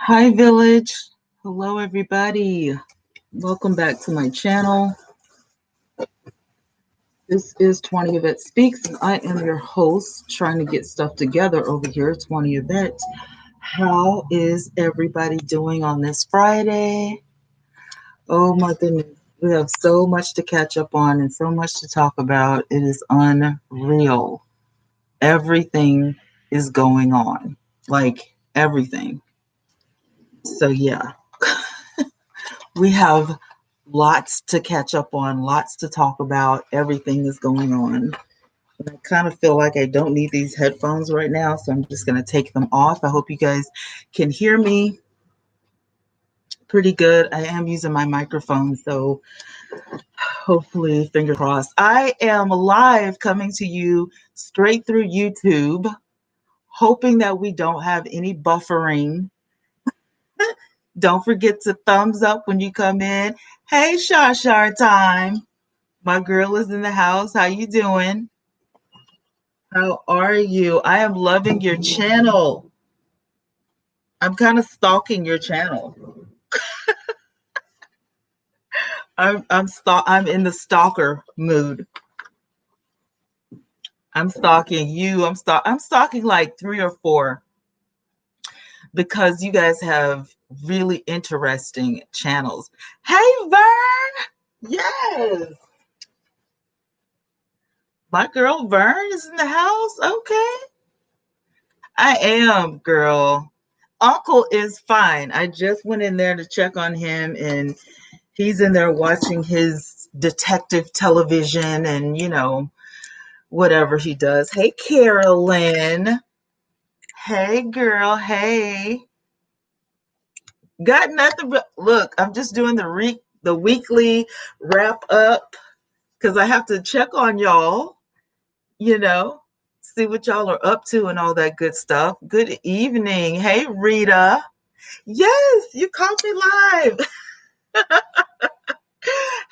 Hi, Village. Hello, everybody. Welcome back to my channel. This is Twanna Y'vette Speaks, and I am your host, trying to get stuff together over here. Twanna Y'vette. How is everybody doing on this Friday? Oh, my goodness. We have so much to catch up on and so much to talk about. It is unreal. Everything is going on. Like, everything. So, yeah. We have lots to catch up on, lots to talk about. Everything is going on. And I kind of feel like I don't need these headphones right now, so I'm just going to take them off. I hope you guys can hear me pretty good. I am using my microphone, so hopefully, fingers crossed. I am live coming to you straight through YouTube, hoping that we don't have any buffering. Don't forget to thumbs up when you come in. Hey, Shar time. My girl is in the house. How you doing? How are you? I am loving your channel. I'm kind of stalking your channel. I'm in the stalker mood. I'm stalking you. I'm stalking like 3 or 4 because you guys have really interesting channels. Hey, Vern. Yes. My girl Vern is in the house. Okay. I am, girl. Uncle is fine. I just went in there to check on him, and he's in there watching his detective television and, whatever he does. Hey, Carolyn. Hey, girl. Hey. Got nothing but look, I'm just doing the weekly wrap up because I have to check on y'all, you know, see what y'all are up to and all that good stuff. Good evening. Hey, Rita. Yes, you caught me live.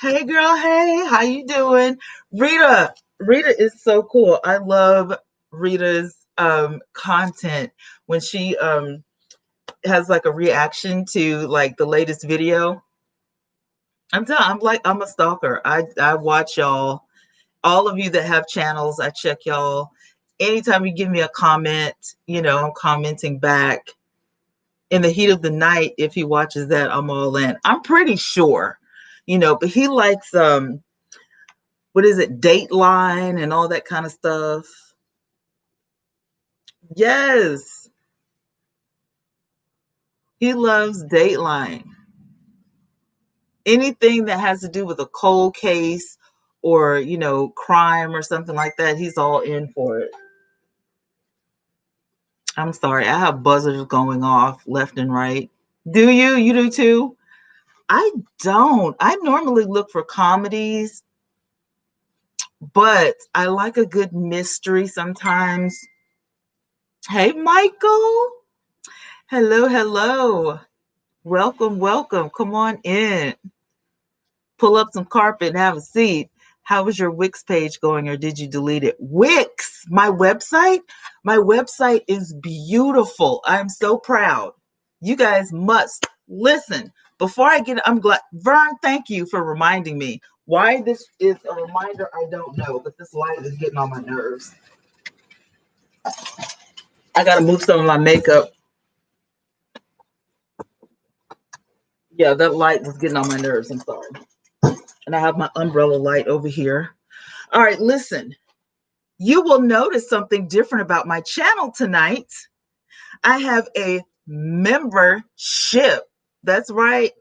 Hey, girl. Hey, how you doing? Rita is so cool. I love Rita's content when she has like a reaction to like the latest video. I'm a stalker. I watch y'all. All of you that have channels, I check y'all. Anytime you give me a comment, I'm commenting back. In the heat of the night, if he watches that, I'm all in. I'm pretty sure, but he likes what is it, Dateline and all that kind of stuff. Yes, he loves Dateline. Anything that has to do with a cold case or, crime or something like that, he's all in for it. I'm sorry, I have buzzers going off left and right. Do you? You do too? I don't. I normally look for comedies, but I like a good mystery sometimes. Hey, Michael. Hello, hello. Welcome, welcome. Come on in. Pull up some carpet and have a seat. How was your Wix page going, or did you delete it? Wix, my website? My website is beautiful. I'm so proud. You guys must listen. Before I get, I'm glad. Vern, thank you for reminding me. Why this is a reminder, I don't know, but this light is getting on my nerves. I got to move some of my makeup. Yeah, that light was getting on my nerves. I'm sorry. And I have my umbrella light over here. All right, listen. You will notice something different about my channel tonight. I have a membership. That's right.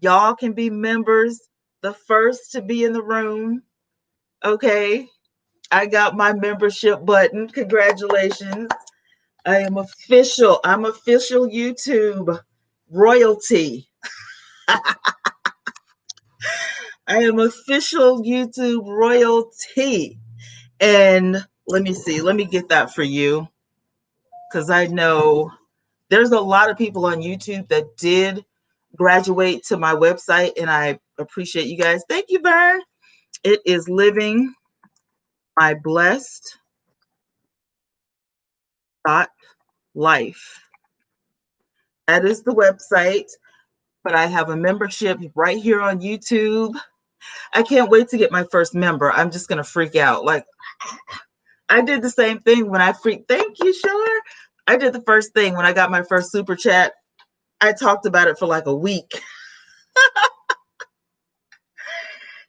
Y'all can be members, the first to be in the room. Okay. I got my membership button. Congratulations. I am official. I'm official YouTube royalty. I am official YouTube royalty. And let me see. Let me get that for you. Because I know there's a lot of people on YouTube that did graduate to my website, and I appreciate you guys. Thank you, Vern. It is living my blessed thought life. That is the website. But I have a membership right here on YouTube. I can't wait to get my first member. I'm just going to freak out. Like, I did the same thing when I freaked. Thank you, Shar. I did the first thing when I got my first super chat. I talked about it for like a week.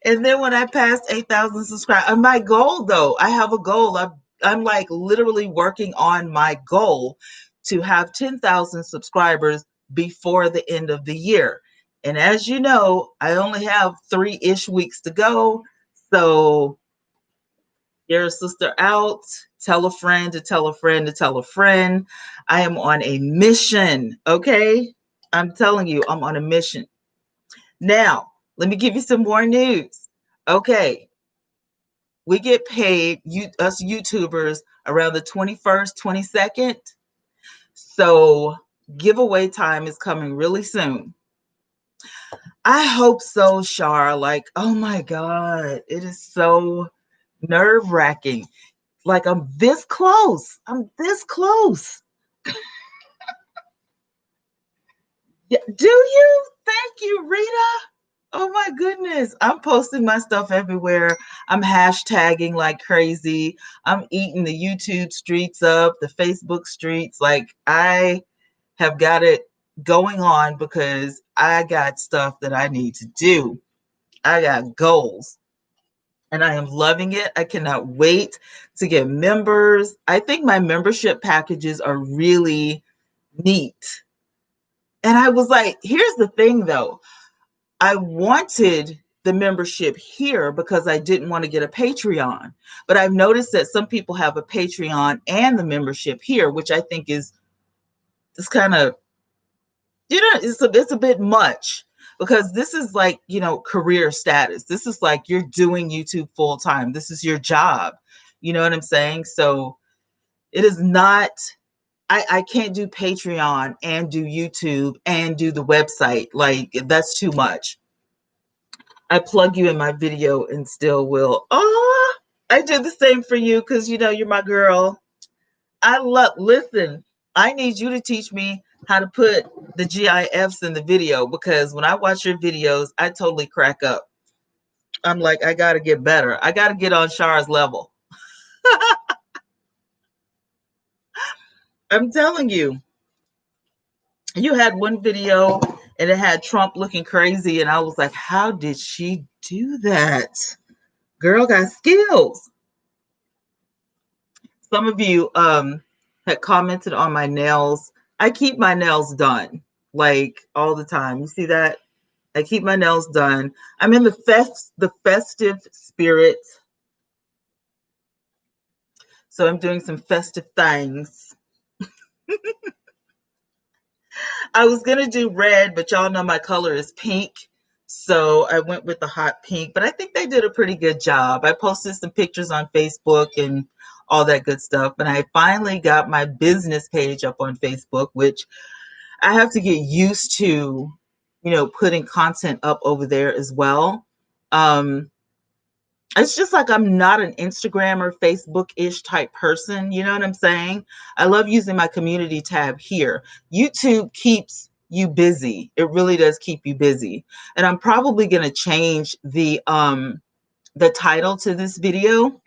And then when I passed 8,000 subscribers, my goal though, I have a goal. I'm like literally working on my goal to have 10,000 subscribers before the end of the year. And as you know, I only have 3-ish weeks to go. So your sister out, tell a friend to tell a friend to tell a friend. I am on a mission. Okay. I'm telling you, I'm on a mission. Now, let me give you some more news. Okay, we get paid, us YouTubers, around the 21st, 22nd. So giveaway time is coming really soon. I hope so, Shar. Like, oh my God, it is so nerve-wracking. Like, I'm this close. I'm this close. Yeah, do you? Thank you, Rita. Oh my goodness. I'm posting my stuff everywhere. I'm hashtagging like crazy. I'm eating the YouTube streets up, the Facebook streets. Like, I have got it going on because I got stuff that I need to do. I got goals and I am loving it. I cannot wait to get members. I think my membership packages are really neat. And I was like, here's the thing though. I wanted the membership here because I didn't want to get a Patreon. But I've noticed that some people have a Patreon and the membership here, which I think is just kind of, it's a bit much because this is like, career status. This is like you're doing YouTube full time. This is your job. You know what I'm saying? So it is not, I can't do Patreon and do YouTube and do the website. Like, that's too much. I plug you in my video and still will. Oh, I do the same for you because you're my girl. Listen, I need you to teach me how to put the GIFs in the video because when I watch your videos, I totally crack up. I'm like, I got to get better. I got to get on Shar's level. I'm telling you, you had one video and it had Trump looking crazy. And I was like, how did she do that? Girl got skills. Some of you had commented on my nails. I keep my nails done like all the time. You see that? I keep my nails done. I'm in the festive spirit. So I'm doing some festive things. I was going to do red, but y'all know my color is pink. So I went with the hot pink, but I think they did a pretty good job. I posted some pictures on Facebook and all that good stuff. And I finally got my business page up on Facebook, which I have to get used to, putting content up over there as well. It's just like I'm not an Instagram or Facebook-ish type person. You know what I'm saying? I love using my community tab here. YouTube keeps you busy. It really does keep you busy. And I'm probably going to change the title to this video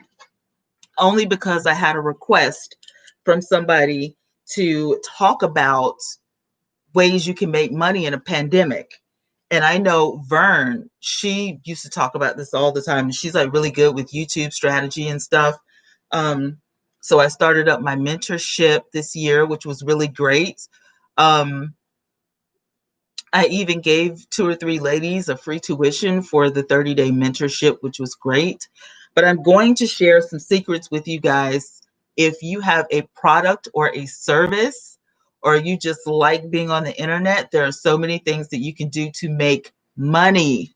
only because I had a request from somebody to talk about ways you can make money in a pandemic. And I know Vern, she used to talk about this all the time. She's like really good with YouTube strategy and stuff. So I started up my mentorship this year, which was really great. I even gave 2 or 3 ladies a free tuition for the 30-day mentorship, which was great. But I'm going to share some secrets with you guys. If you have a product or a service, or you just like being on the internet, there are so many things that you can do to make money.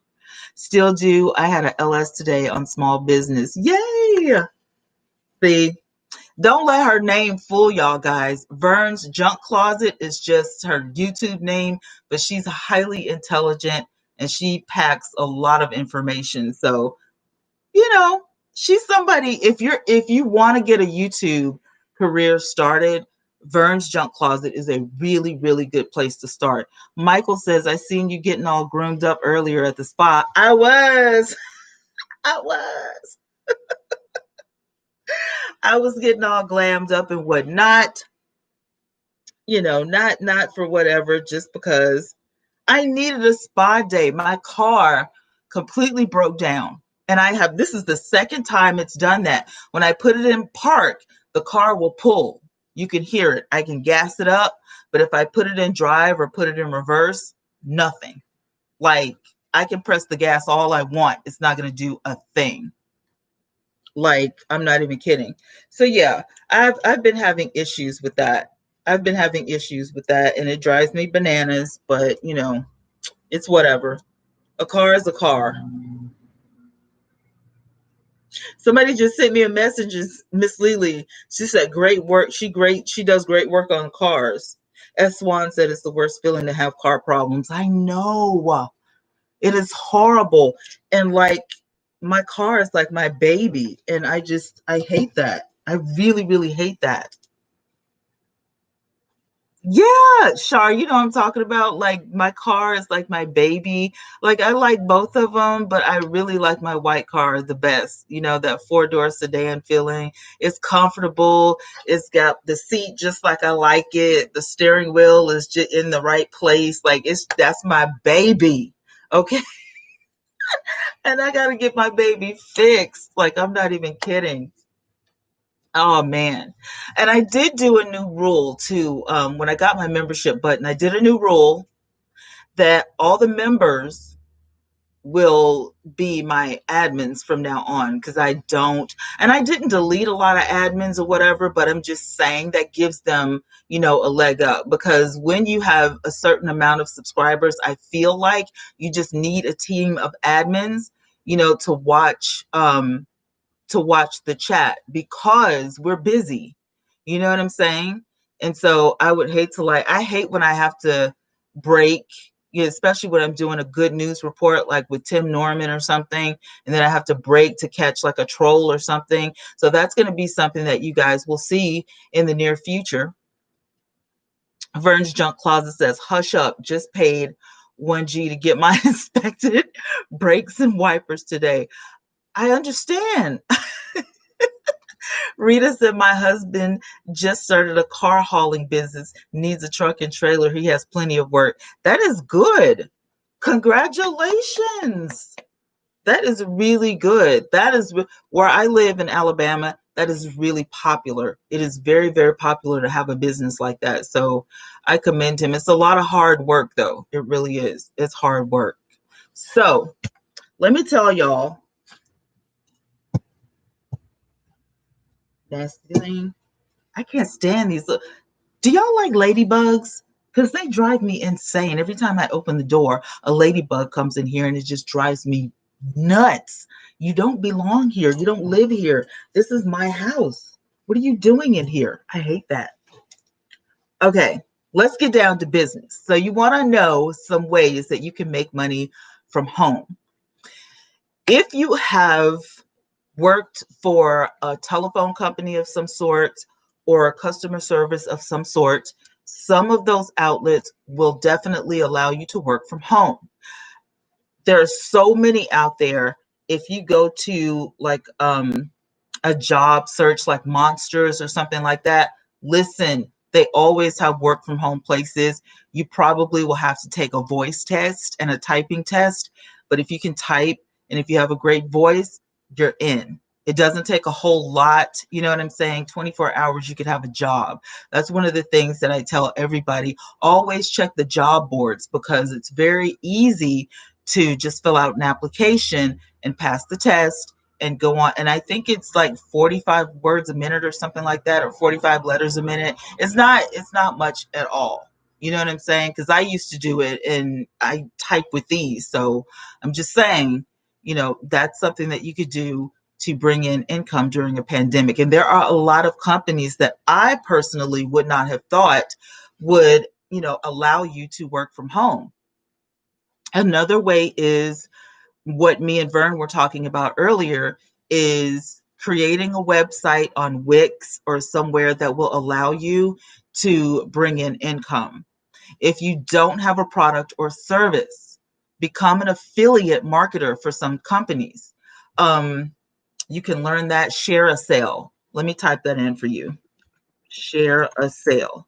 Still do. I had an LS today on small business. Yay! See, don't let her name fool y'all, guys. Vern's Junk Closet is just her YouTube name, but she's highly intelligent and she packs a lot of information. So, she's somebody, if you want to get a YouTube career started, Vern's Junk Closet is a really, really good place to start. Michael says, I seen you getting all groomed up earlier at the spa. I was. I was. I was getting all glammed up and whatnot. Not for whatever, just because I needed a spa day. My car completely broke down. And this is the second time it's done that. When I put it in park, the car will pull. You can hear it. I can gas it up. But if I put it in drive or put it in reverse, nothing. Like, I can press the gas all I want. It's not going to do a thing. Like, I'm not even kidding. So yeah, I've been having issues with that. I've been having issues with that, and it drives me bananas, but it's whatever. A car is a car. Somebody just sent me a message, Miss Lily. She said, great work. She does great work on cars. S. Swan said it's the worst feeling to have car problems. I know. It is horrible. And like, my car is like my baby. And I hate that. I really, really hate that. Yeah, Shar, you know what I'm talking about? Like, my car is like my baby. Like, I like both of them, but I really like my white car the best. That four-door sedan feeling. It's comfortable. It's got the seat just like I like it. The steering wheel is just in the right place. Like, that's my baby. Okay. And I got to get my baby fixed. Like, I'm not even kidding. Oh man. And I did do a new rule too. When I got my membership button, I did a new rule that all the members will be my admins from now on, because I didn't delete a lot of admins or whatever, but I'm just saying that gives them, a leg up, because when you have a certain amount of subscribers, I feel like you just need a team of admins, to watch the chat, because we're busy. You know what I'm saying? And so I would hate to, I hate when I have to break, especially when I'm doing a good news report, like with Tim Norman or something, and then I have to break to catch like a troll or something. So that's going to be something that you guys will see in the near future. Vern's Junk Closet says, hush up, just paid 1G to get my inspected brakes and wipers today. I understand. Rita said, my husband just started a car hauling business, needs a truck and trailer. He has plenty of work. That is good. Congratulations. That is really good. That is where I live in Alabama. That is really popular. It is very, very popular to have a business like that. So I commend him. It's a lot of hard work, though. It really is. It's hard work. So let me tell y'all. That's the thing. I can't stand these. Do y'all like ladybugs? Because they drive me insane. Every time I open the door, a ladybug comes in here and it just drives me nuts. You don't belong here. You don't live here. This is my house. What are you doing in here? I hate that. Okay, let's get down to business. So you want to know some ways that you can make money from home. If you have worked for a telephone company of some sort or a customer service of some sort, some of those outlets will definitely allow you to work from home. There are so many out there. If you go to like a job search like Monsters or something like that, listen, they always have work from home places. You probably will have to take a voice test and a typing test, but if you can type and if you have a great voice, you're in. It doesn't take a whole lot. You know what I'm saying? 24 hours, you could have a job. That's one of the things that I tell everybody. Always check the job boards, because it's very easy to just fill out an application and pass the test and go on. And I think it's like 45 words a minute or something like that, or 45 letters a minute. It's not much at all. You know what I'm saying? Because I used to do it and I type with these. So I'm just saying, that's something that you could do to bring in income during a pandemic. And there are a lot of companies that I personally would not have thought would, allow you to work from home. Another way is what me and Vern were talking about earlier, is creating a website on Wix or somewhere that will allow you to bring in income. If you don't have a product or service, become an affiliate marketer for some companies. You can learn that. Share a sale. Let me type that in for you. Share a sale.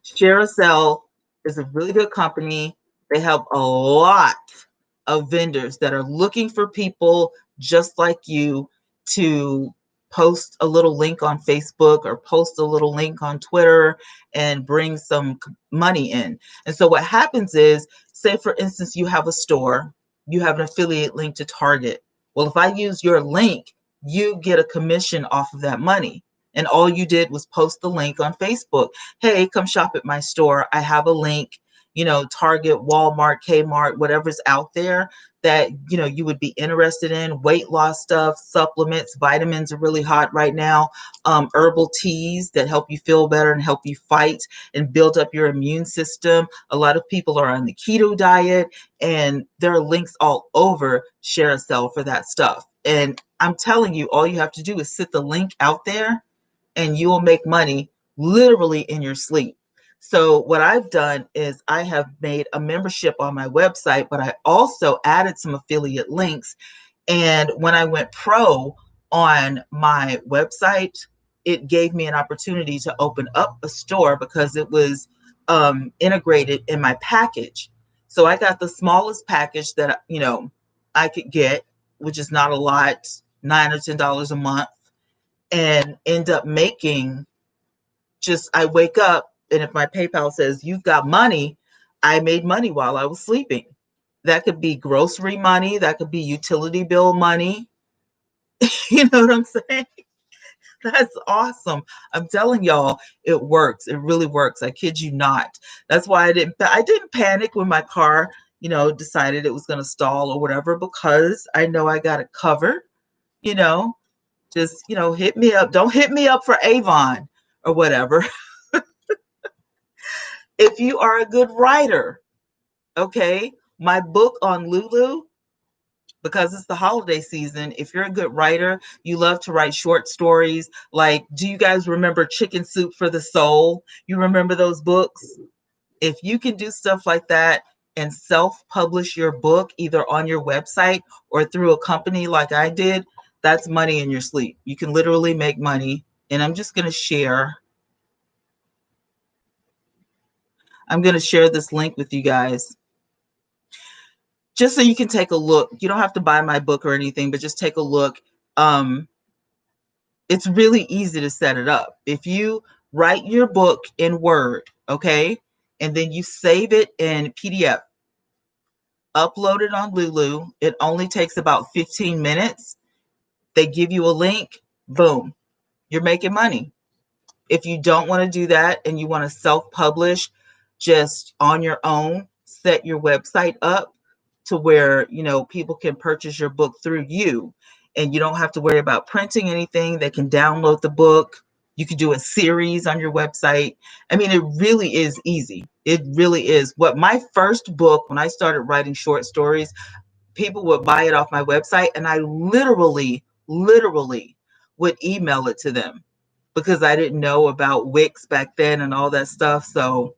Share a sale is a really good company. They have a lot of vendors that are looking for people just like you to post a little link on Facebook or post a little link on Twitter and bring some money in. And so what happens is, say for instance, you have a store, you have an affiliate link to Target. Well, if I use your link, you get a commission off of that money. And all you did was post the link on Facebook. Hey, come shop at my store. I have a link, Target, Walmart, Kmart, whatever's out there that, you would be interested in. Weight loss stuff, supplements, vitamins are really hot right now. Herbal teas that help you feel better and help you fight and build up your immune system. A lot of people are on the keto diet, and there are links all over Share a Sale for that stuff. And I'm telling you, all you have to do is sit the link out there and you will make money literally in your sleep. So what I've done is I have made a membership on my website, but I also added some affiliate links. And when I went pro on my website, it gave me an opportunity to open up a store because it was integrated in my package. So I got the smallest package that, I could get, which is not a lot, $9 or $10 a month, and end up making I wake up, and if my PayPal says you've got money, I made money while I was sleeping. That could be grocery money, that could be utility bill money. You know what I'm saying? That's awesome. I'm telling y'all, it works. It really works. I kid you not. That's why I didn't panic when my car, decided it was going to stall or whatever, because I know I got it covered, you know. Just, hit me up. Don't hit me up for Avon or whatever. If you are a good writer, okay, my book on Lulu, because it's the holiday season, if you're a good writer, you love to write short stories. Like, do you guys remember Chicken Soup for the Soul? You remember those books? If you can do stuff like that and self-publish your book either on your website or through a company like I did, that's money in your sleep. You can literally make money. And I'm going to share this link with you guys, just so you can take a look. You don't have to buy my book or anything, but just take a look. It's really easy to set it up. If you write your book in Word, okay, and then you save it in PDF, upload it on Lulu. It only takes about 15 minutes. They give you a link, boom, you're making money. If you don't want to do that and you want to self-publish just on your own, set your website up to where, people can purchase your book through you, and you don't have to worry about printing anything. They can download the book. You can do a series on your website. I mean, it really is easy. It really is. My first book, when I started writing short stories, people would buy it off my website, and I literally would email it to them because I didn't know about Wix back then and all that stuff. So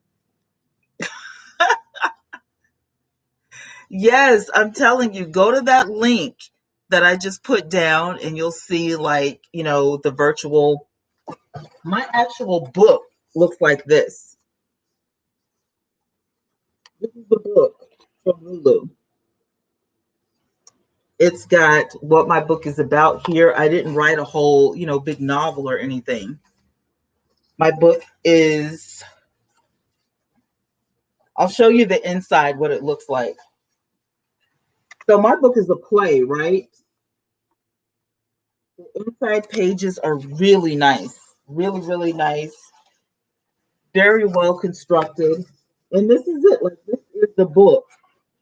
yes, I'm telling you, go to that link that I just put down and you'll see, the virtual. My actual book looks like this. This is the book from Lulu. It's got what my book is about here. I didn't write a whole, big novel or anything. My book is, I'll show you the inside, what it looks like. So my book is a play, right? The inside pages are really nice, really, really nice, very well constructed. And this is it. Like, this is the book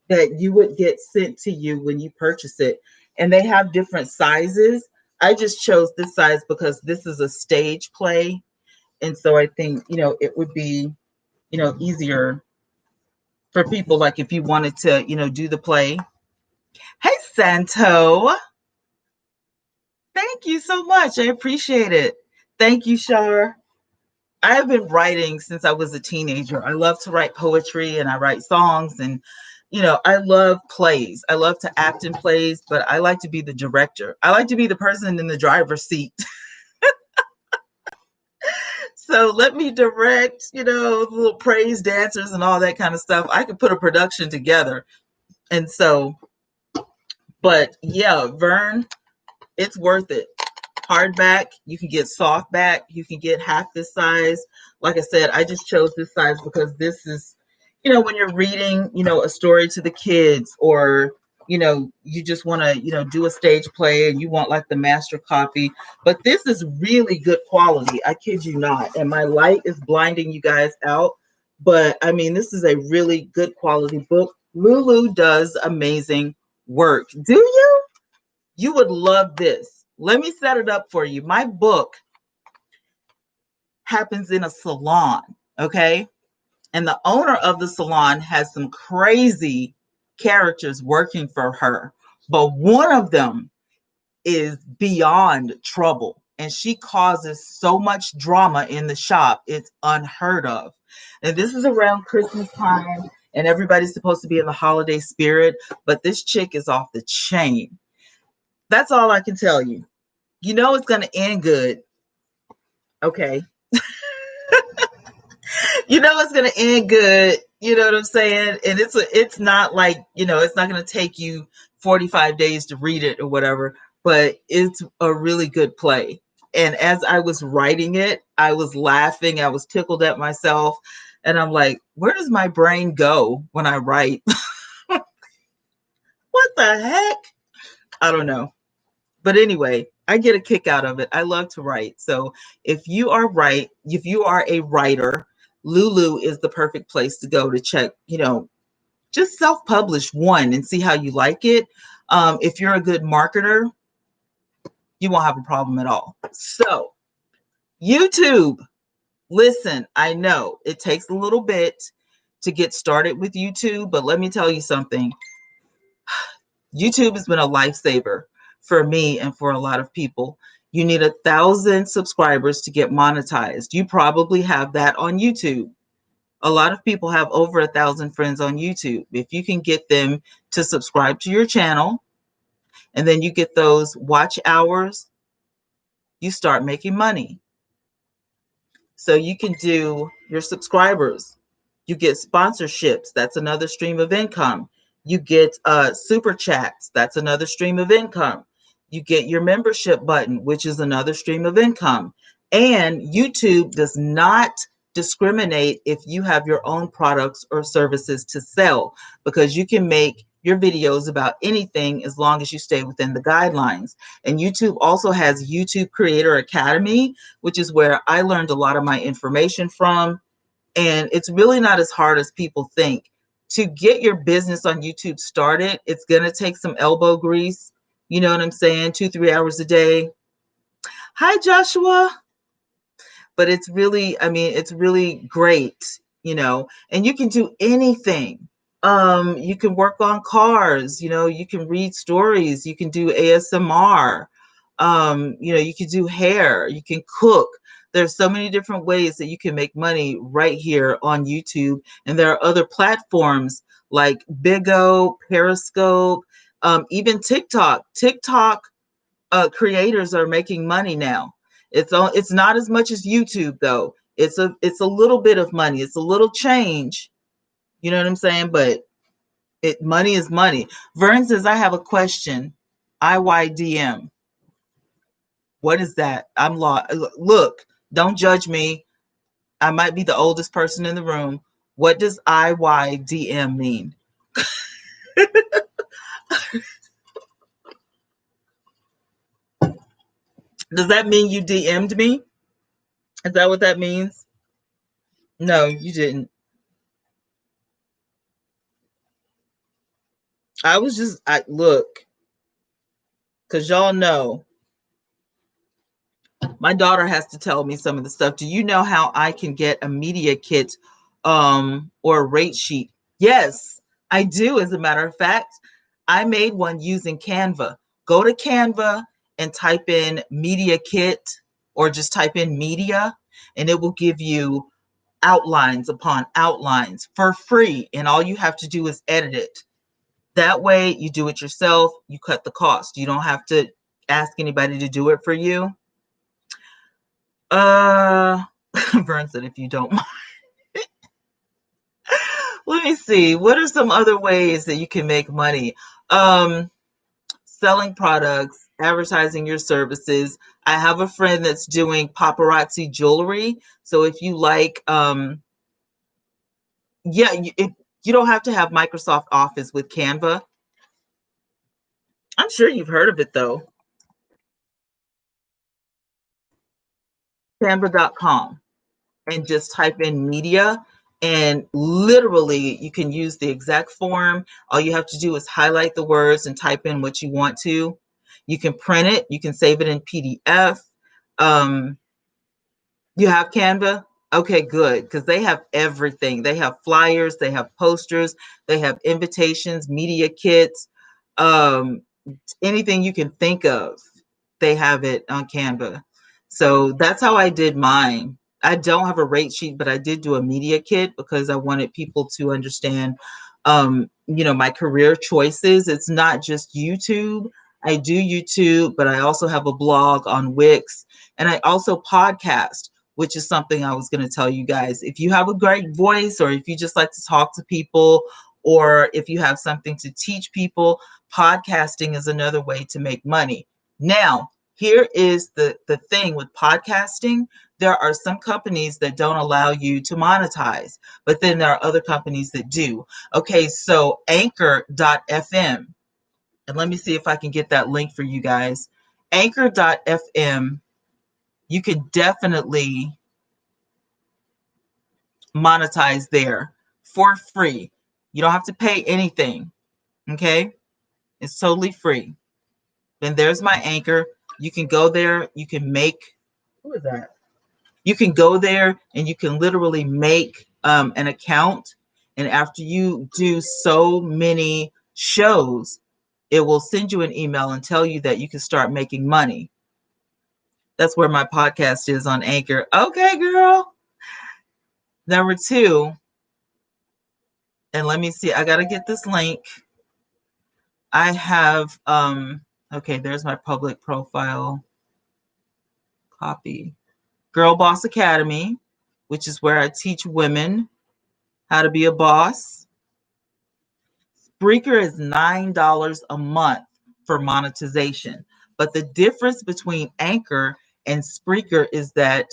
that you would get sent to you when you purchase it. And they have different sizes. I just chose this size because this is a stage play. And so I think, it would be, easier for people, like if you wanted to, do the play. Hey, Santo. Thank you so much. I appreciate it. Thank you, Shar. I have been writing since I was a teenager. I love to write poetry and I write songs, and I love plays. I love to act in plays, but I like to be the director. I like to be the person in the driver's seat. So let me direct, little praise dancers and all that kind of stuff. I could put a production together. And so, but yeah, Vern, it's worth it. Hardback, you can get softback, you can get half this size. Like I said, I just chose this size because this is, when you're reading, a story to the kids, or you just want to, do a stage play and you want like the master copy. But this is really good quality. I kid you not. And my light is blinding you guys out. But I mean, this is a really good quality book. Lulu does amazing work. Do you? You would love this. Let me set it up for you. My book happens in a salon, okay? And the owner of the salon has some crazy characters working for her. But one of them is beyond trouble. And she causes so much drama in the shop, it's unheard of. And this is around Christmas time, and everybody's supposed to be in the holiday spirit. But this chick is off the chain. That's all I can tell you. You know it's going to end good. Okay. You know it's going to end good. You know what I'm saying? And it's not like, it's not going to take you 45 days to read it or whatever, but it's a really good play. And as I was writing it, I was laughing. I was tickled at myself. And I'm like, where does my brain go when I write? What the heck? I don't know. But anyway, I get a kick out of it. I love to write. So if you are a writer, Lulu is the perfect place to go to check, just self-publish one and see how you like it. If you're a good marketer, you won't have a problem at all. So YouTube, listen, I know it takes a little bit to get started with YouTube, but let me tell you something. YouTube has been a lifesaver for me and for a lot of people. You need 1,000 subscribers to get monetized. You probably have that on YouTube. A lot of people have over 1,000 friends on YouTube. If you can get them to subscribe to your channel, and then you get those watch hours, you start making money. So you can do your subscribers. You get sponsorships. That's another stream of income. You get super chats. That's another stream of income. You get your membership button, which is another stream of income. And YouTube does not discriminate if you have your own products or services to sell, because you can make your videos about anything as long as you stay within the guidelines. And YouTube also has YouTube Creator Academy, which is where I learned a lot of my information from. And it's really not as hard as people think. To get your business on YouTube started, it's going to take some elbow grease. You know what I'm saying? 2-3 hours a day. Hi, Joshua. But it's really, it's really great, and you can do anything. You can work on cars, you can read stories, you can do ASMR, you can do hair, you can cook. There's so many different ways that you can make money right here on YouTube. And there are other platforms like Bigo, Periscope, even TikTok. TikTok creators are making money now. It's not as much as YouTube though. It's a little bit of money. It's a little change. You know what I'm saying? But money is money. Vern says, I have a question. IYDM. What is that? I'm lost. Look, don't judge me. I might be the oldest person in the room. What does IYDM mean? Does that mean you DM'd me? Is that what that means? No, you didn't. Look, because y'all know my daughter has to tell me some of the stuff. Do you know how I can get a media kit or a rate sheet? Yes, I do. As a matter of fact, I made one using Canva. Go to Canva and type in media kit, or just type in media, and it will give you outlines upon outlines for free. And all you have to do is edit it. That way you do it yourself. You cut the cost. You don't have to ask anybody to do it for you. Vern said, if you don't mind. Let me see. What are some other ways that you can make money? Selling products, advertising your services. I have a friend that's doing paparazzi jewelry. So if you like, you don't have to have Microsoft Office with Canva. I'm sure you've heard of it though. Canva.com, and just type in media, and literally you can use the exact form. All you have to do is highlight the words and type in what you want to. You can print it. You can save it in PDF. You have Canva? Okay, good, because they have everything. They have flyers, they have posters, they have invitations, media kits, um, anything you can think of, they have it on Canva. So that's how I did mine. I don't have a rate sheet, but I did do a media kit because I wanted people to understand, my career choices. It's not just YouTube. I do YouTube, but I also have a blog on Wix, and I also podcast, which is something I was going to tell you guys. If you have a great voice, or if you just like to talk to people, or if you have something to teach people, podcasting is another way to make money. Now, here is the thing with podcasting. There are some companies that don't allow you to monetize, but then there are other companies that do. Okay, so anchor.fm, and let me see if I can get that link for you guys. Anchor.fm, you can definitely monetize there for free. You don't have to pay anything. Okay, it's totally free. Then there's my Anchor. You can go there. You can make, who is that? You can go there and you can literally make an account. And after you do so many shows, it will send you an email and tell you that you can start making money. That's where my podcast is, on Anchor. Okay, girl. Number 2, and let me see, I got to get this link. I have, okay, there's my public profile. Copy. Girl Boss Academy, which is where I teach women how to be a boss. Spreaker is $9 a month for monetization. But the difference between Anchor and Spreaker is that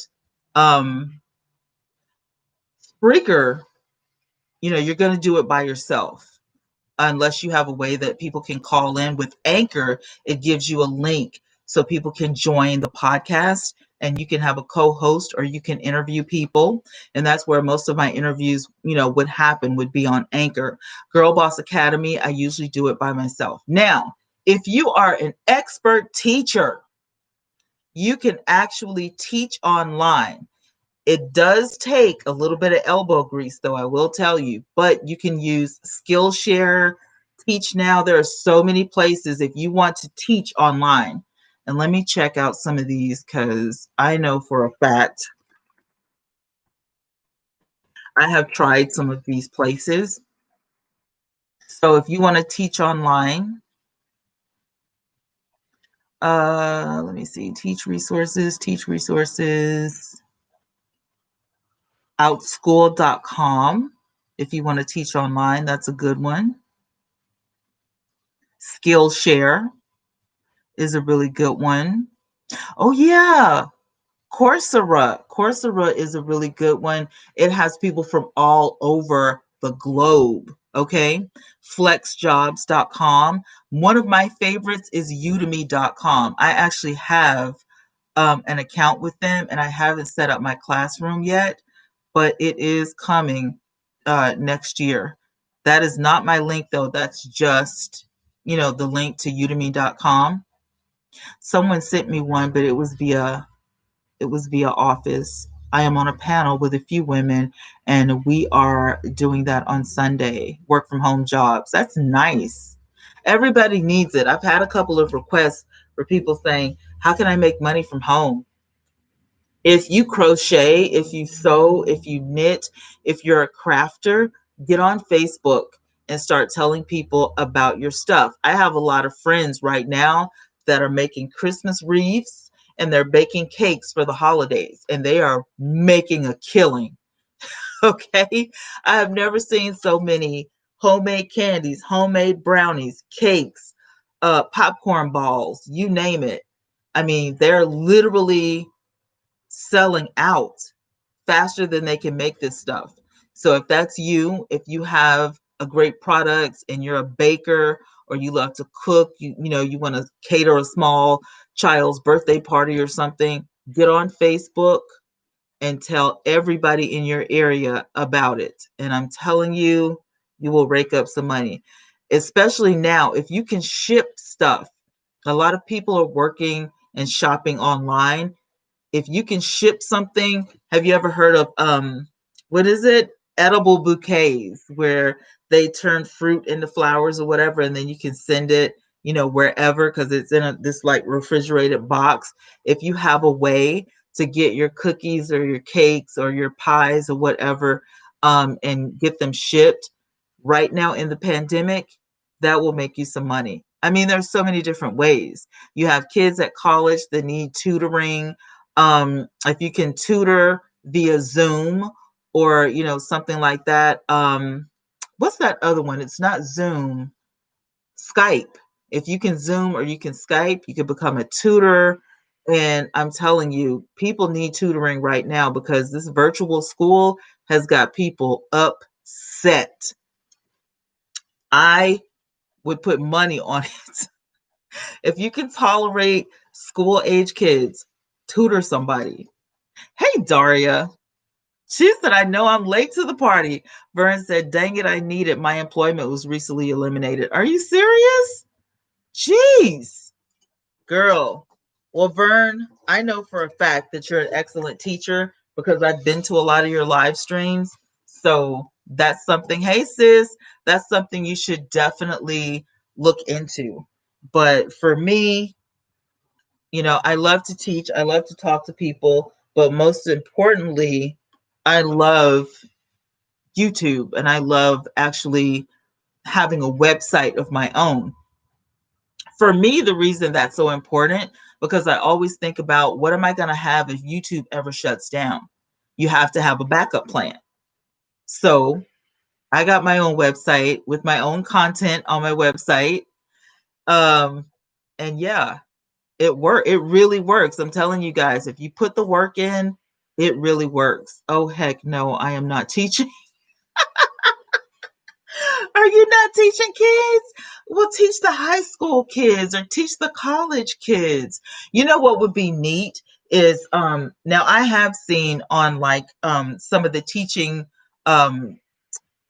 Spreaker, you're going to do it by yourself unless you have a way that people can call in. With Anchor, it gives you a link so people can join the podcast, and you can have a co-host, or you can interview people. And that's where most of my interviews, would be on Anchor. Girl Boss Academy, I usually do it by myself. Now, if you are an expert teacher, you can actually teach online. It does take a little bit of elbow grease, though, I will tell you, but you can use Skillshare, Teach Now. There are so many places if you want to teach online. And let me check out some of these, because I know for a fact I have tried some of these places. So if you want to teach online, let me see, teach resources, outschool.com. If you want to teach online, that's a good one. Skillshare is a really good one. Oh yeah, Coursera. Coursera is a really good one. It has people from all over the globe. Okay. Flexjobs.com. One of my favorites is udemy.com. I actually have an account with them, and I haven't set up my classroom yet, but it is coming next year. That is not my link though. That's just, the link to udemy.com. Someone sent me one, but it was via Office. I am on a panel with a few women, and we are doing that on Sunday. Work from home jobs. That's nice. Everybody needs it. I've had a couple of requests for people saying, how can I make money from home? If you crochet, if you sew, if you knit, if you're a crafter, get on Facebook and start telling people about your stuff. I have a lot of friends right now that are making Christmas wreaths and they're baking cakes for the holidays and they are making a killing. Okay. I have never seen so many homemade candies, homemade brownies, cakes, popcorn balls, you name it. I mean, they're literally selling out faster than they can make this stuff. So if that's you, if you have a great product and you're a baker or you love to cook, you want to cater a small child's birthday party or something, get on Facebook and tell everybody in your area about it. And I'm telling you, you will rake up some money. Especially now, if you can ship stuff. A lot of people are working and shopping online. If you can ship something, have you ever heard of what is it? Edible bouquets where they turn fruit into flowers or whatever, and then you can send it, wherever because it's in this like refrigerated box. If you have a way to get your cookies or your cakes or your pies or whatever, and get them shipped right now in the pandemic, that will make you some money. I mean, there's so many different ways. You have kids at college that need tutoring. If you can tutor via Zoom or something like that. What's that other one? It's not Zoom. Skype. If you can Zoom or you can Skype, you can become a tutor. And I'm telling you, people need tutoring right now because this virtual school has got people upset. I would put money on it. If you can tolerate school age kids, tutor somebody. Hey, Daria. She said, I know I'm late to the party. Vern said, dang it, I need it. My employment was recently eliminated. Are you serious? Jeez, girl. Well, Vern, I know for a fact that you're an excellent teacher because I've been to a lot of your live streams. So that's something, hey, sis, that's something you should definitely look into. But for me, I love to teach, I love to talk to people, but most importantly, I love YouTube and I love actually having a website of my own. For me, the reason that's so important because I always think about what am I going to have if YouTube ever shuts down? You have to have a backup plan. So I got my own website with my own content on my website. Um, and yeah, it really works. I'm telling you guys, if you put the work in, it really works. Oh heck no, I am not teaching. Are you not teaching kids? Well, teach the high school kids or teach the college kids. You know what would be neat is now I have seen on like some of the teaching um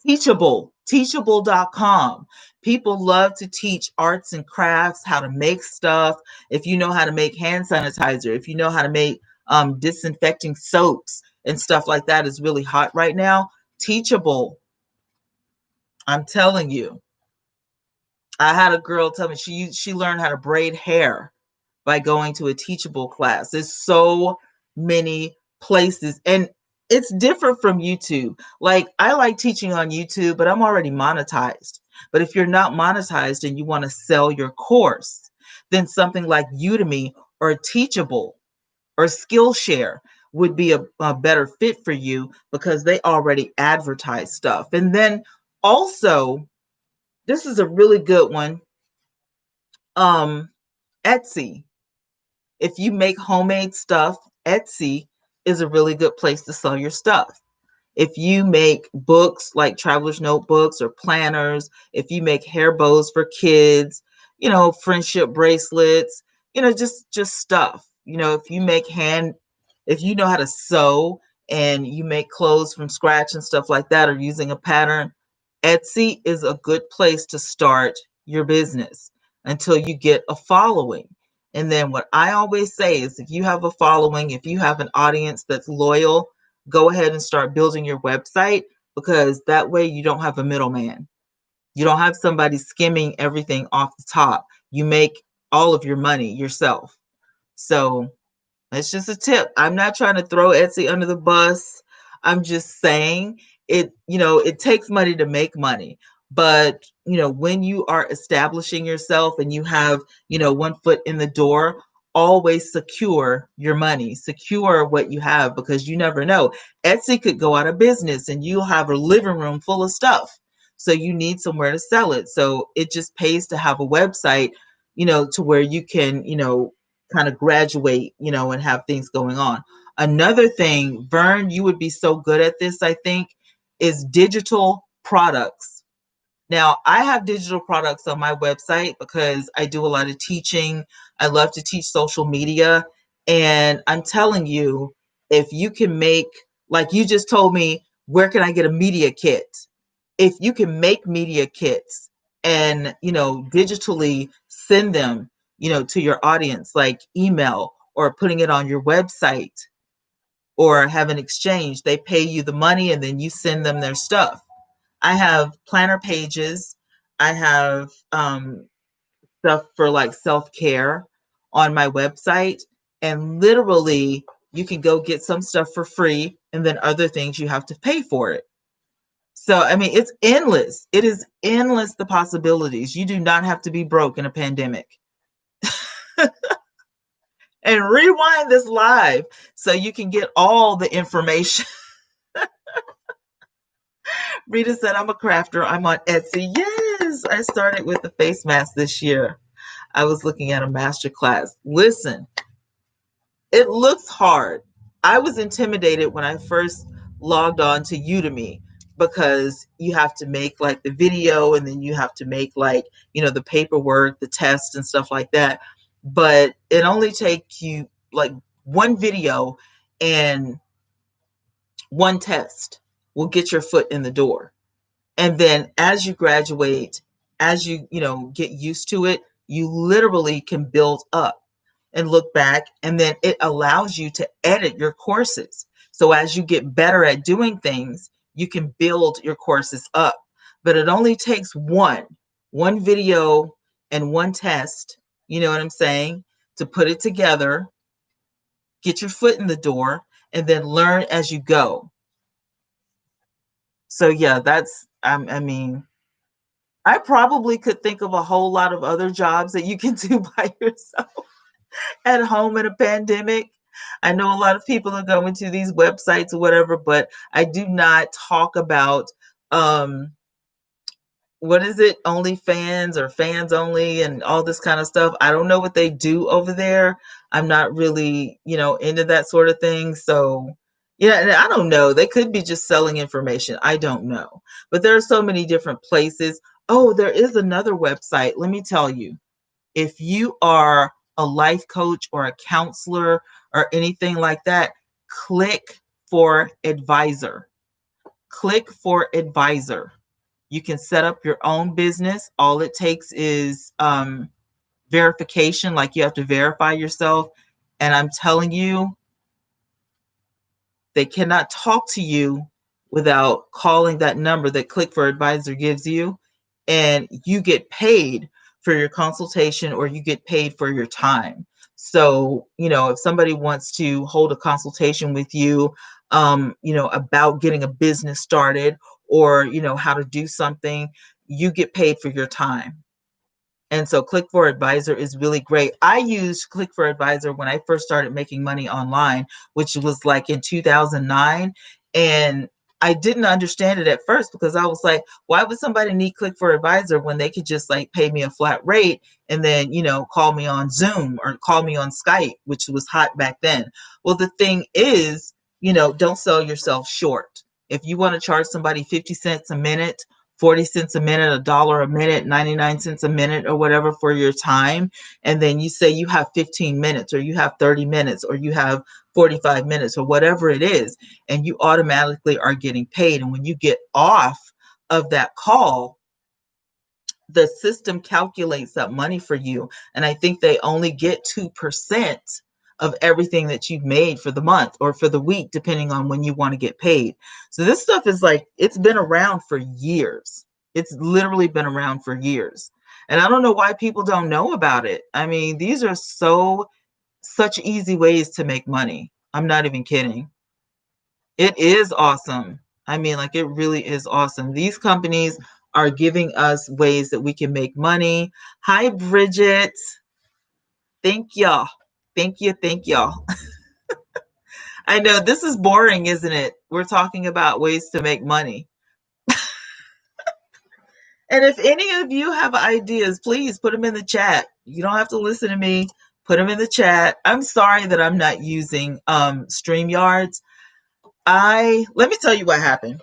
teachable.com. People love to teach arts and crafts, how to make stuff. If you know how to make hand sanitizer, if you know how to make disinfecting soaps and stuff like that is really hot right now. Teachable, I'm telling you. I had a girl tell me she learned how to braid hair by going to a teachable class. There's so many places and it's different from YouTube. Like I like teaching on YouTube, but I'm already monetized. But if you're not monetized and you want to sell your course, then something like Udemy or Teachable or Skillshare would be a better fit for you because they already advertise stuff. And then also, this is a really good one. Um, Etsy. If you make homemade stuff, Etsy is a really good place to sell your stuff. If you make books like traveler's notebooks or planners, if you make hair bows for kids, friendship bracelets, just stuff. If you make if you know how to sew and you make clothes from scratch and stuff like that or using a pattern, Etsy is a good place to start your business until you get a following. And then what I always say is if you have a following, if you have an audience that's loyal, go ahead and start building your website because that way you don't have a middleman. You don't have somebody skimming everything off the top. You make all of your money yourself. So That's just a tip. I'm not trying to throw Etsy under the bus. I'm just saying it, it takes money to make money. But, when you are establishing yourself and you have, one foot in the door, always secure your money, secure what you have, because you never know. Etsy could go out of business and you'll have a living room full of stuff. So you need somewhere to sell it. So it just pays to have a website, to where you can, kind of graduate, and have things going on. Another thing, Vern, you would be so good at this, I think, is digital products. Now, I have digital products on my website because I do a lot of teaching. I love to teach social media. And I'm telling you, if you can make, like you just told me, where can I get a media kit? If you can make media kits and, digitally send them, to your audience, like email or putting it on your website or have an exchange, they pay you the money and then you send them their stuff. I have planner pages. I have stuff for like self-care on my website. And literally, you can go get some stuff for free and then other things you have to pay for it. So, I mean, it's endless. It is endless, the possibilities. You do not have to be broke in a pandemic. And rewind this live so you can get all the information. Rita said, I'm a crafter. I'm on Etsy. Yes, I started with the face mask this year. I was looking at a master class. Listen, it looks hard. I was intimidated when I first logged on to Udemy because you have to make like the video and then you have to make like, the paperwork, the test and stuff like that. But it only takes you like one video and one test will get your foot in the door. And then as you graduate, as you, get used to it, you literally can build up and look back, and then it allows you to edit your courses. So as you get better at doing things, you can build your courses up. But it only takes one video and one test, you know what I'm saying, to put it together, get your foot in the door, and then learn as you go. So yeah, that's I mean, I probably could think of a whole lot of other jobs that you can do by yourself at home in a pandemic. I know a lot of people are going to these websites or whatever, but I do not talk about um what is it, OnlyFans or fans only and all this kind of stuff. I don't know what they do over there. I'm not really, into that sort of thing. So yeah, and I don't know. They could be just selling information. I don't know. But there are so many different places. Oh, there is another website. Let me tell you. If you are a life coach or a counselor or anything like that, click for advisor. Click for advisor. You can set up your own business. All it takes is verification, like you have to verify yourself. And I'm telling you, they cannot talk to you without calling that number that Click for Advisor gives you. And you get paid for your consultation or you get paid for your time. So, if somebody wants to hold a consultation with you, about getting a business started or, how to do something, you get paid for your time. And so Click for Advisor is really great. I used Click for Advisor when I first started making money online, which was like in 2009. And I didn't understand it at first because I was like, why would somebody need Click for Advisor when they could just like pay me a flat rate and then, call me on Zoom or call me on Skype, which was hot back then. Well, the thing is, don't sell yourself short. If you want to charge somebody 50 cents a minute, 40 cents a minute, $1 a minute, 99 cents a minute or whatever for your time. And then you say you have 15 minutes or you have 30 minutes or you have 45 minutes or whatever it is, and you automatically are getting paid. And when you get off of that call, the system calculates that money for you. And I think they only get 2% of everything that you've made for the month or for the week, depending on when you want to get paid. So this stuff is like, it's been around for years. It's literally been around for years. And I don't know why people don't know about it. I mean, these are so such easy ways to make money. I'm not even kidding. It is awesome. I mean, like, it really is awesome. These companies are giving us ways that we can make money. Hi, Bridget. Thank y'all. Thank you. Thank y'all. I know this is boring, isn't it? We're talking about ways to make money. And if any of you have ideas, please put them in the chat. You don't have to listen to me. Put them in the chat. I'm sorry that I'm not using StreamYards. Let me tell you what happened.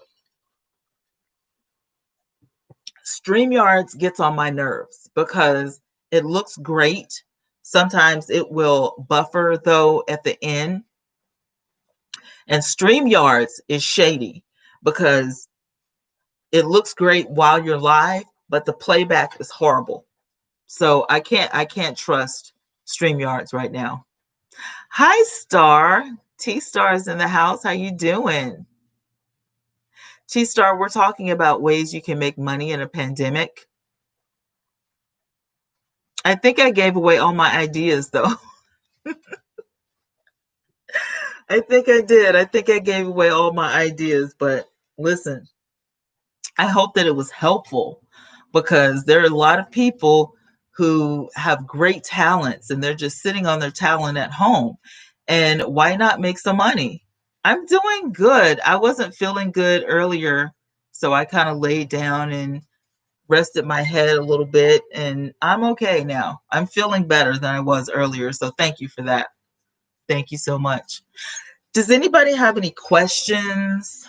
StreamYards gets on my nerves because it looks great. Sometimes it will buffer though at the end. And StreamYards is shady because it looks great while you're live, but the playback is horrible. So I can't trust StreamYards right now. Hi Star. T Star's in the house. How you doing? T Star, we're talking about ways you can make money in a pandemic. I think I gave away all my ideas though. I think I did. I think I gave away all my ideas, but listen, I hope that it was helpful because there are a lot of people who have great talents and they're just sitting on their talent at home. And why not make some money? I'm doing good. I wasn't feeling good earlier, so I kind of laid down and rested my head a little bit, and I'm okay now. I'm feeling better than I was earlier, so thank you for that. Thank you so much. Does anybody have any questions?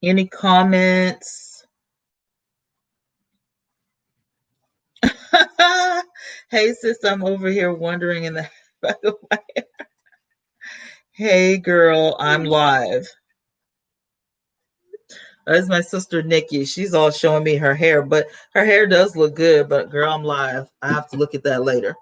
Any comments? Hey, sis, I'm over here wondering in the back of my head. Hey, girl, I'm live. That's my sister Nikki. She's all showing me her hair, but her hair does look good. But girl, I'm live. I have to look at that later.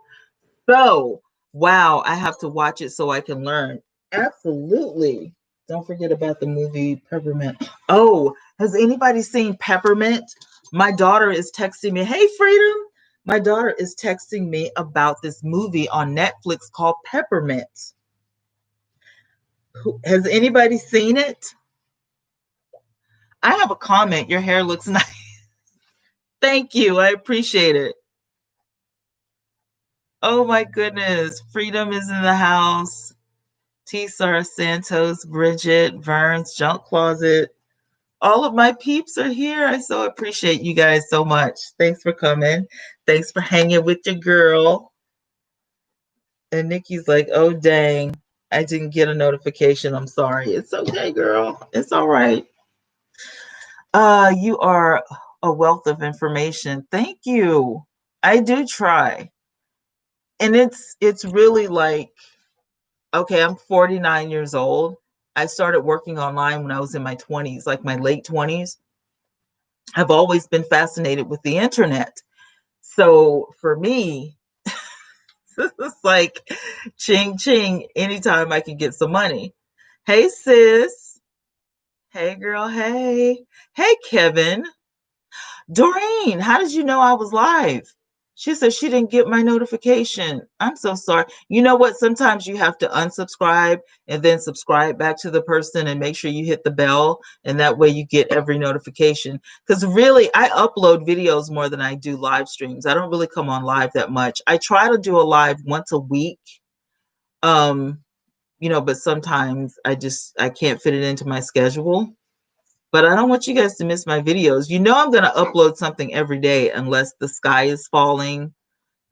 So, wow, I have to watch it so I can learn. Absolutely. Don't forget about the movie Peppermint. Oh, has anybody seen Peppermint? My daughter is texting me. Hey, Freedom. My daughter is texting me about this movie on Netflix called Peppermint. Has anybody seen it? I have a comment. Your hair looks nice. Thank you. I appreciate it. Oh my goodness. Freedom is in the house. T. Sar Santos, Bridget, Vern's Junk Closet. All of my peeps are here. I so appreciate you guys so much. Thanks for coming. Thanks for hanging with your girl. And Nikki's like, oh, dang. I didn't get a notification. I'm sorry. It's okay, girl. It's all right. You are a wealth of information. Thank you. I do try. And it's really like, okay, I'm 49 years old. I started working online when I was in my 20s, like my late 20s. I've always been fascinated with the internet. So for me, it's like ching ching anytime I can get some money. Hey, sis. Hey, girl. Hey. Hey, Kevin. Doreen, how did you know I was live? She said she didn't get my notification. I'm so sorry. You know what? Sometimes you have to unsubscribe and then subscribe back to the person and make sure you hit the bell. And that way you get every notification. Because really, I upload videos more than I do live streams. I don't really come on live that much. I try to do a live once a week. Um, but sometimes I can't fit it into my schedule. But I don't want you guys to miss my videos. You know I'm going to upload something every day unless the sky is falling,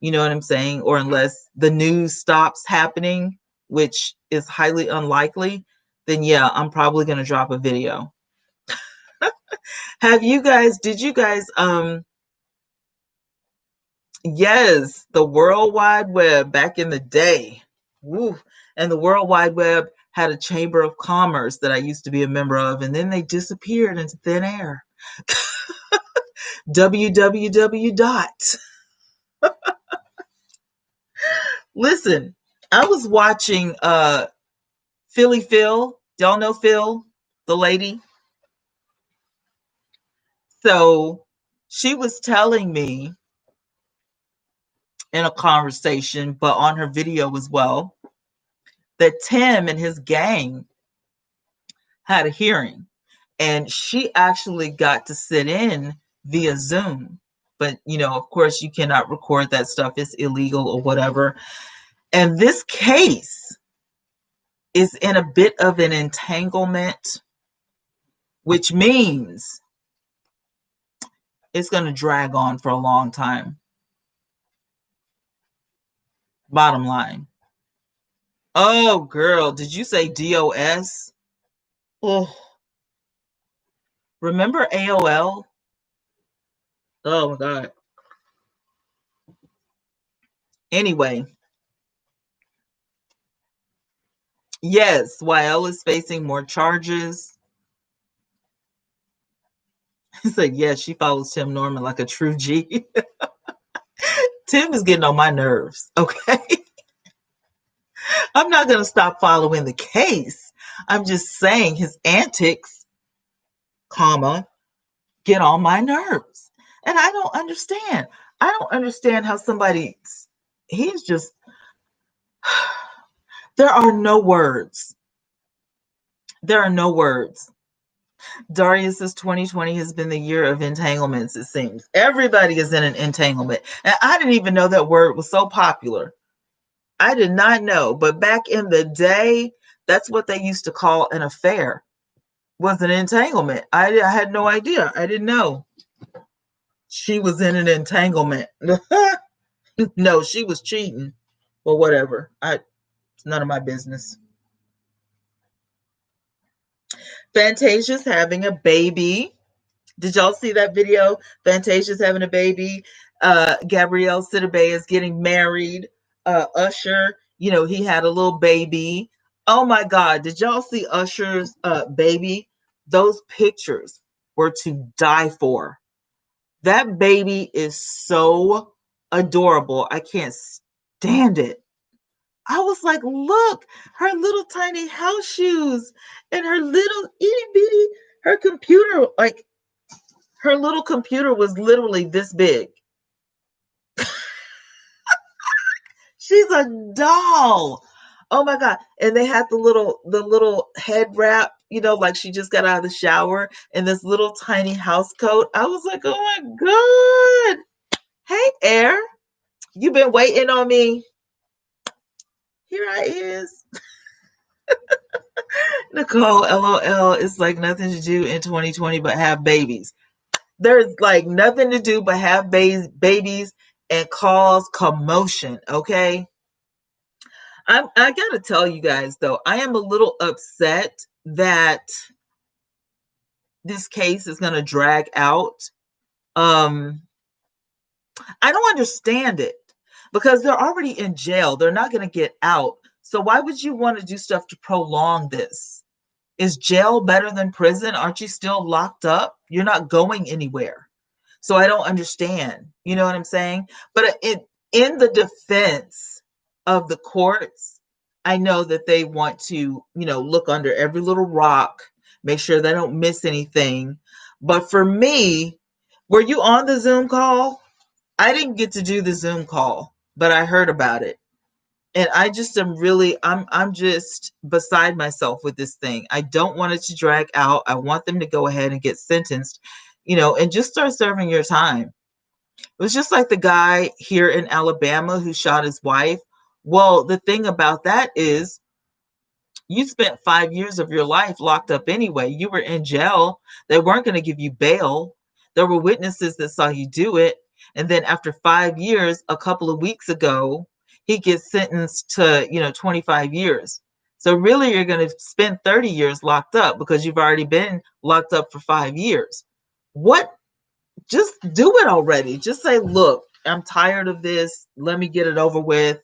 you know what I'm saying? Or unless the news stops happening, which is highly unlikely, then yeah, I'm probably going to drop a video. Did you guys, yes, the World Wide Web back in the day. Woo. And the World Wide Web had a chamber of commerce that I used to be a member of, and then they disappeared into thin air. www dot. Listen, I was watching Philly Phil. Y'all know Phil, the lady? So she was telling me in a conversation, but on her video as well, that Tim and his gang had a hearing, and she actually got to sit in via Zoom. But, of course, you cannot record that stuff. It's illegal or whatever. And this case is in a bit of an entanglement, which means it's going to drag on for a long time. Bottom line. Oh, girl, did you say DOS? Oh, remember AOL? Oh, my God. Anyway, yes, YL is facing more charges. It's like, yes, she follows Tim Norman like a true G. Tim is getting on my nerves, okay? I'm not going to stop following the case. I'm just saying his antics, get on my nerves. And I don't understand. I don't understand how he's just, there are no words. There are no words. Darius says 2020 has been the year of entanglements, it seems. Everybody is in an entanglement. And I didn't even know that word was so popular. I did not know. But back in the day, that's what they used to call an affair, was an entanglement. I had no idea. I didn't know. She was in an entanglement. No, she was cheating or whatever. It's none of my business. Fantasia's having a baby. Did y'all see that video? Fantasia's having a baby. Gabrielle Sidibe is getting married. Usher, he had a little baby. Oh my God. Did y'all see Usher's baby? Those pictures were to die for. That baby is so adorable. I can't stand it. I was like, look, her little tiny house shoes and her little itty bitty, her computer, like her little computer was literally this big. She's a doll. Oh my God. And they had the little head wrap, like she just got out of the shower, and this little tiny house coat. I was like, oh my God. Hey, Air. You been waiting on me. Here I is. Nicole, LOL, it's like nothing to do in 2020 but have babies. There's like nothing to do but have babies and cause commotion, okay? I gotta tell you guys, though, I am a little upset that this case is going to drag out. I don't understand it, because they're already in jail. They're not going to get out. So why would you want to do stuff to prolong this? Is jail better than prison? Aren't you still locked up? You're not going anywhere. So I don't understand. You know what I'm saying? But in the defense of the courts, I know that they want to, look under every little rock, make sure they don't miss anything. But for me, were you on the Zoom call? I didn't get to do the Zoom call, but I heard about it. And I just am really, I'm just beside myself with this thing. I don't want it to drag out. I want them to go ahead and get sentenced, and just start serving your time. It was just like the guy here in Alabama who shot his wife. Well, the thing about that is you spent 5 years of your life locked up anyway. You were in jail. They weren't going to give you bail. There were witnesses that saw you do it. And then after 5 years, a couple of weeks ago, he gets sentenced to, 25 years. So really, you're going to spend 30 years locked up because you've already been locked up for 5 years. What? Just do it already. Just say, look, I'm tired of this. Let me get it over with.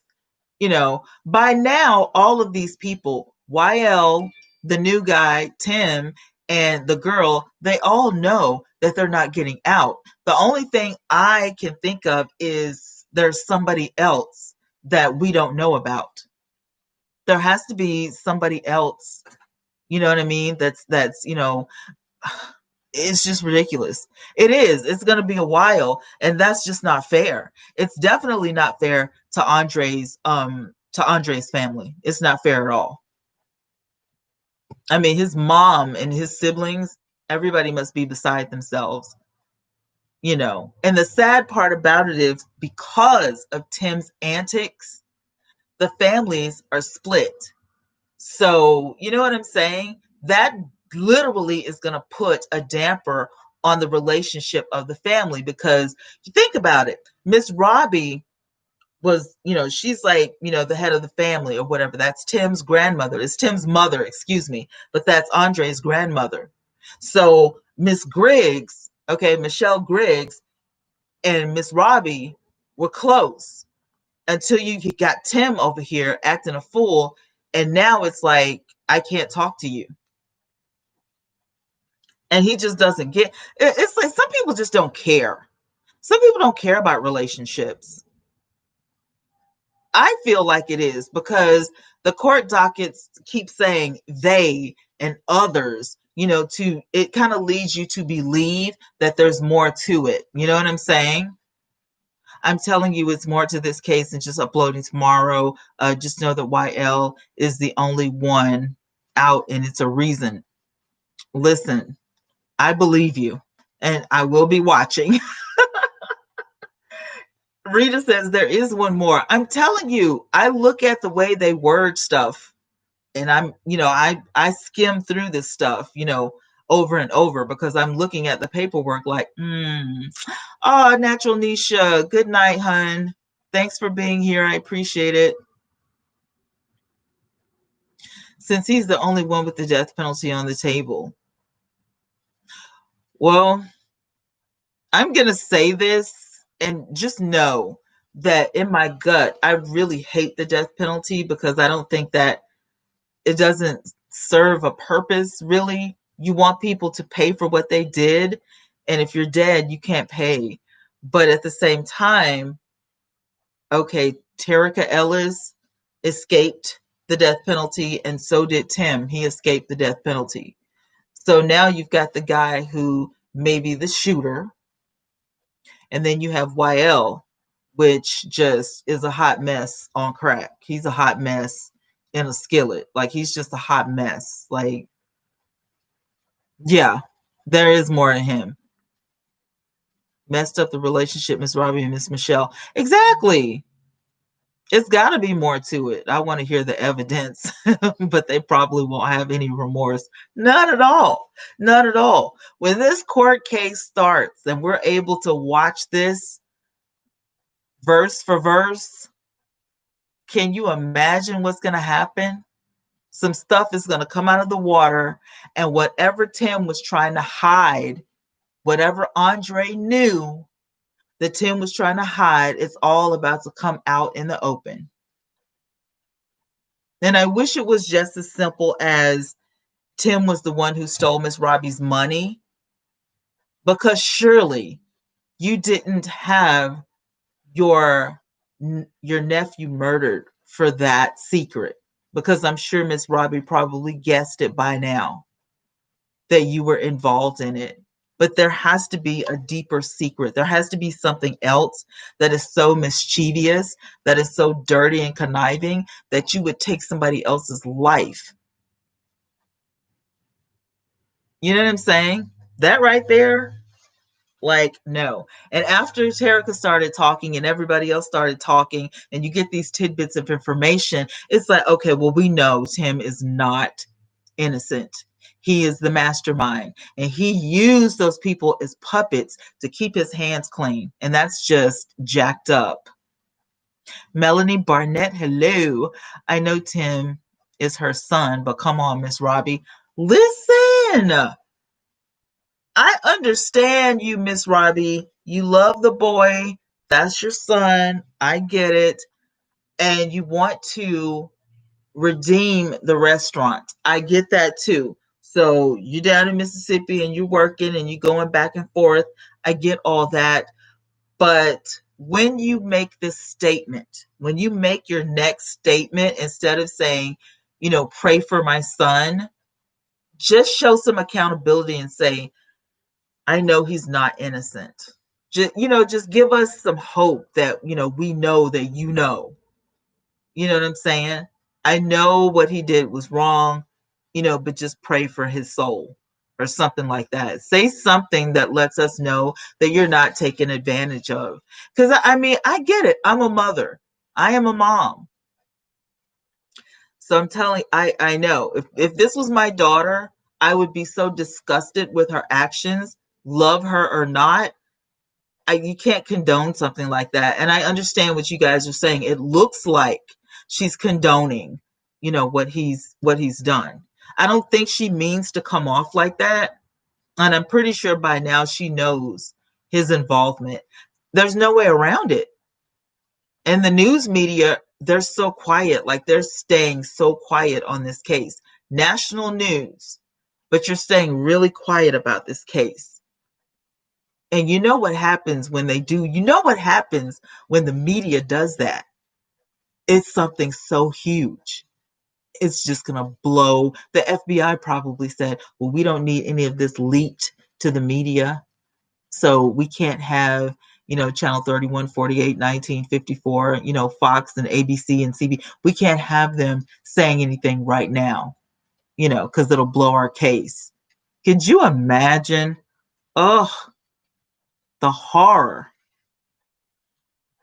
By now, all of these people, YL, the new guy, Tim, and the girl, they all know that they're not getting out. The only thing I can think of is there's somebody else that we don't know about. There has to be somebody else, you know what I mean? That's It's just ridiculous. It is. It's going to be a while, and that's just not fair. It's definitely not fair to Andre's family. It's not fair at all. I mean, his mom and his siblings, everybody must be beside themselves, you know. And the sad part about it is because of Tim's antics, the families are split. So, you know what I'm saying? That literally is going to put a damper on the relationship of the family, because you think about it, Miss Robbie was, you know, she's like, you know, the head of the family or whatever. That's Tim's grandmother. It's Tim's mother, excuse me, but that's Andre's grandmother. So Miss Griggs, okay, Michelle Griggs and Miss Robbie were close until you got Tim over here acting a fool. And now it's like, I can't talk to you. And he just doesn't get it's like some people just don't care. Some people don't care about relationships. I feel like it is because the court dockets keep saying they and others, you know, to it kind of leads you to believe that there's more to it. You know what I'm saying? I'm telling you, it's more to this case than just uploading tomorrow. Just know that YL is the only one out, and it's a reason. Listen, I believe you, and I will be watching. Rita says there is one more. I'm telling you, I look at the way they word stuff, and I'm, you know, I skim through this stuff, you know, over and over because I'm looking at the paperwork like, oh, Natural Nisha, good night, hun. Thanks for being here. I appreciate it. Since he's the only one with the death penalty on the table. Well, I'm going to say this and just know that in my gut, I really hate the death penalty because I don't think that it doesn't serve a purpose, really. You want people to pay for what they did. And if you're dead, you can't pay. But at the same time, okay, Terica Ellis escaped the death penalty, and so did Tim. He escaped the death penalty. So now you've got the guy who may be the shooter, and then you have YL, which just is a hot mess on crack. He's a hot mess in a skillet. Like, he's just a hot mess. Like, yeah, there is more to him. Messed up the relationship, Miss Robbie and Miss Michelle. Exactly. It's got to be more to it. I want to hear the evidence, but they probably won't have any remorse. Not at all. Not at all. When this court case starts and we're able to watch this verse for verse, can you imagine what's going to happen? Some stuff is going to come out of the water, and whatever Tim was trying to hide, whatever Andre knew that Tim was trying to hide, it's all about to come out in the open. And I wish it was just as simple as Tim was the one who stole Miss Robbie's money, because surely you didn't have your nephew murdered for that secret, because I'm sure Miss Robbie probably guessed it by now that you were involved in it. But there has to be a deeper secret. There has to be something else that is so mischievous, that is so dirty and conniving, that you would take somebody else's life. You know what I'm saying? That right there, like, no. And after Terica started talking and everybody else started talking, and you get these tidbits of information, it's like, okay, well, we know Tim is not innocent. He is the mastermind, and he used those people as puppets to keep his hands clean. And that's just jacked up. Melanie Barnett, hello. I know Tim is her son, but come on, Miss Robbie. Listen, I understand you, Miss Robbie. You love the boy. That's your son. I get it. And you want to redeem the restaurant. I get that too. So you're down in Mississippi and you're working and you're going back and forth. I get all that. But when you make this statement, when you make your next statement, instead of saying, you know, pray for my son, just show some accountability and say, I know he's not innocent. Just give us some hope that, we know that you know. You know what I'm saying? I know what he did was wrong, but just pray for his soul or something like that. Say something that lets us know that you're not taken advantage of. Because I mean, I get it. I'm a mother, I am a mom. So I'm telling, I know if this was my daughter, I would be so disgusted with her actions, love her or not. You can't condone something like that. And I understand what you guys are saying. It looks like she's condoning, what he's done. I don't think she means to come off like that. And I'm pretty sure by now she knows his involvement. There's no way around it. And the news media, they're so quiet, like they're staying so quiet on this case. National news, but you're staying really quiet about this case. And you know what happens when they do? You know what happens when the media does that? It's something so huge. It's just going to blow. The FBI probably said, well, we don't need any of this leaked to the media. So we can't have, Channel 31, 48, 1954, Fox and ABC and CB. We can't have them saying anything right now, because it'll blow our case. Could you imagine? Oh, the horror.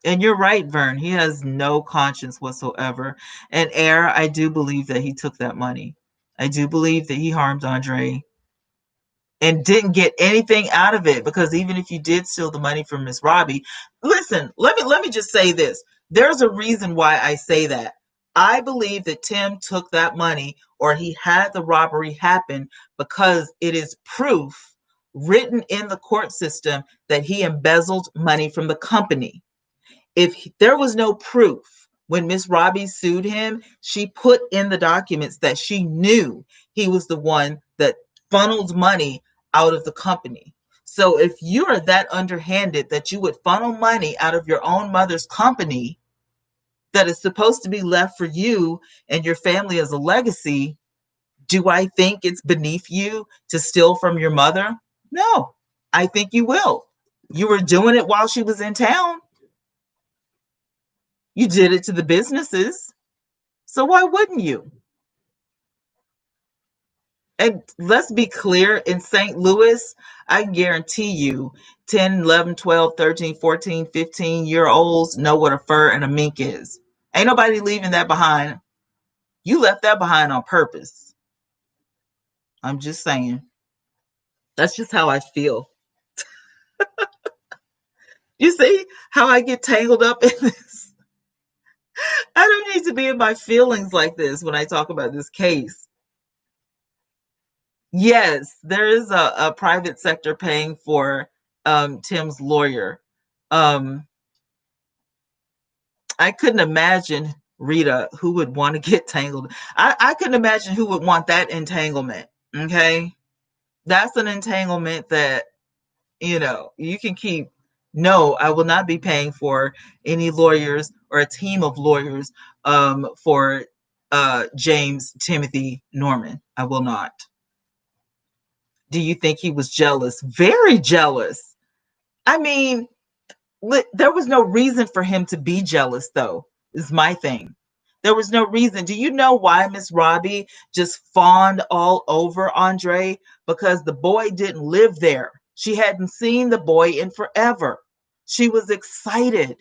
And you're right, Vern. He has no conscience whatsoever. And Air, I do believe that he took that money. I do believe that he harmed Andre and didn't get anything out of it, because even if you did steal the money from Miss Robbie, listen, let me just say this. There's a reason why I say that. I believe that Tim took that money, or he had the robbery happen, because it is proof written in the court system that he embezzled money from the company. If there was no proof, when Miss Robbie sued him, she put in the documents that she knew he was the one that funneled money out of the company. So if you are that underhanded that you would funnel money out of your own mother's company that is supposed to be left for you and your family as a legacy, do I think it's beneath you to steal from your mother? No, I think you will. You were doing it while she was in town. You did it to the businesses. So why wouldn't you? And let's be clear, in St. Louis, I guarantee you 10, 11, 12, 13, 14, 15-year olds know what a fur and a mink is. Ain't nobody leaving that behind. You left that behind on purpose. I'm just saying. That's just how I feel. You see how I get tangled up in this? I don't need to be in my feelings like this when I talk about this case. Yes, there is a private sector paying for Tim's lawyer. Um, I couldn't imagine, Rita, who would want to get tangled. I couldn't imagine who would want that entanglement. Okay. That's an entanglement that, you can keep. No, I will not be paying for any lawyers or a team of lawyers for James Timothy Norman. I will not. Do you think he was jealous? Very jealous. I mean, there was no reason for him to be jealous, though, is my thing. There was no reason. Do you know why Miss Robbie just fawned all over Andre? Because the boy didn't live there. She hadn't seen the boy in forever. She was excited.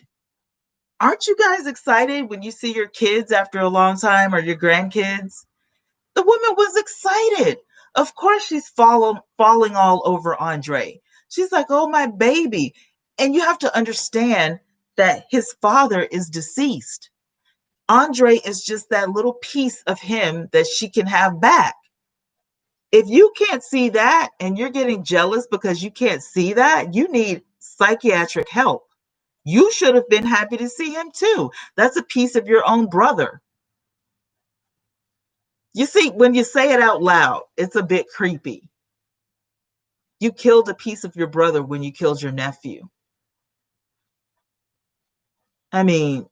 Aren't you guys excited when you see your kids after a long time, or your grandkids? The woman was excited. Of course, she's falling all over Andre. She's like, oh, my baby. And you have to understand that his father is deceased. Andre is just that little piece of him that she can have back. If you can't see that and you're getting jealous because you can't see that, you need psychiatric help. You should have been happy to see him too. That's a piece of your own brother. You see, when you say it out loud, it's a bit creepy. You killed a piece of your brother when you killed your nephew. I mean,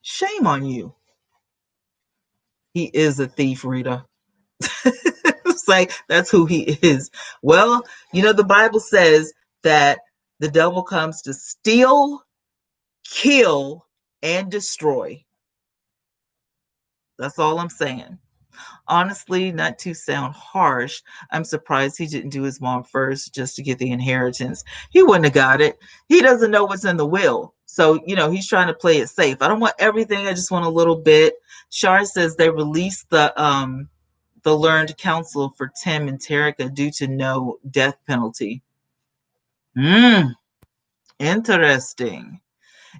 shame on you. He is a thief, Rita. like, that's who he is. Well, the Bible says that the devil comes to steal, kill, and destroy. That's all I'm saying. Honestly, not to sound harsh, I'm surprised he didn't do his mom first just to get the inheritance. He wouldn't have got it. He doesn't know what's in the will. So, he's trying to play it safe. I don't want everything. I just want a little bit. Shar says they released the learned counsel for Tim and Terica due to no death penalty. Interesting.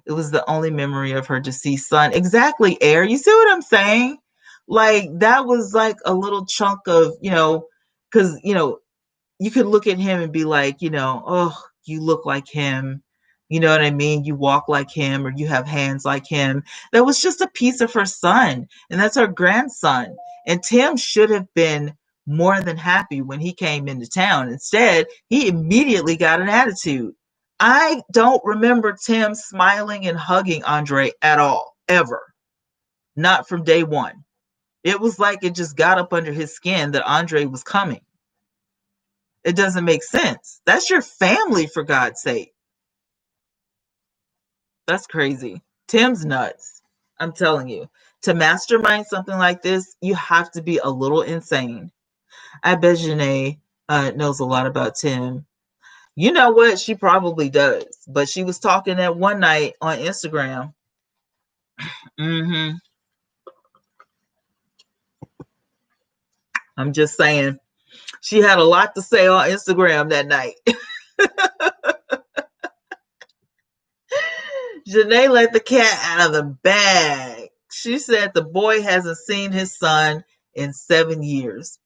It was the only memory of her deceased son. Exactly, Air. You see what I'm saying? Like, that was like a little chunk of, because, you could look at him and be like, oh, you look like him. You know what I mean? You walk like him, or you have hands like him. That was just a piece of her son, and that's her grandson. And Tim should have been more than happy when he came into town. Instead, he immediately got an attitude. I don't remember Tim smiling and hugging Andre at all, ever. Not from day one. It was like it just got up under his skin that Andre was coming. It doesn't make sense. That's your family, for God's sake. That's crazy. Tim's nuts. I'm telling you. To mastermind something like this, you have to be a little insane. I bet Janae knows a lot about Tim. You know what? She probably does. But she was talking that one night on Instagram. I'm just saying. She had a lot to say on Instagram that night. Janae let the cat out of the bag. She said the boy hasn't seen his son in 7 years.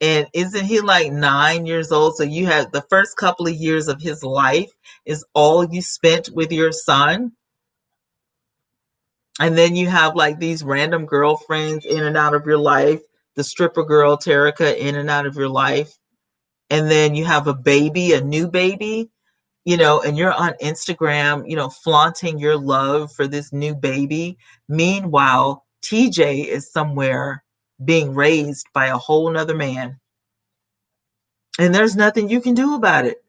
And isn't he like 9 years old? So you have the first couple of years of his life is all you spent with your son. And then you have like these random girlfriends in and out of your life, the stripper girl, Terica, in and out of your life. And then you have a baby, a new baby, and you're on Instagram, flaunting your love for this new baby. Meanwhile, TJ is somewhere being raised by a whole nother man. And there's nothing you can do about it.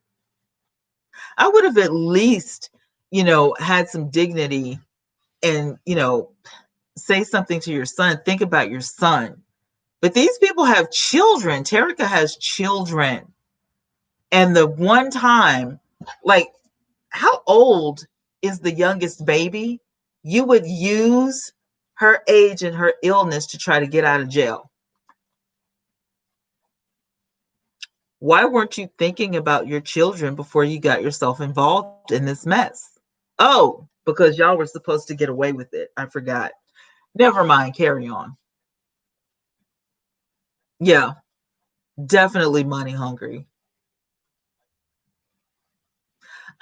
I would have at least, had some dignity and, say something to your son. Think about your son. But these people have children. Terica has children. And the one time, like, how old is the youngest baby? You would use her age and her illness to try to get out of jail. Why weren't you thinking about your children before you got yourself involved in this mess? Oh, because y'all were supposed to get away with it. I forgot. Never mind. Carry on. Yeah, definitely money hungry.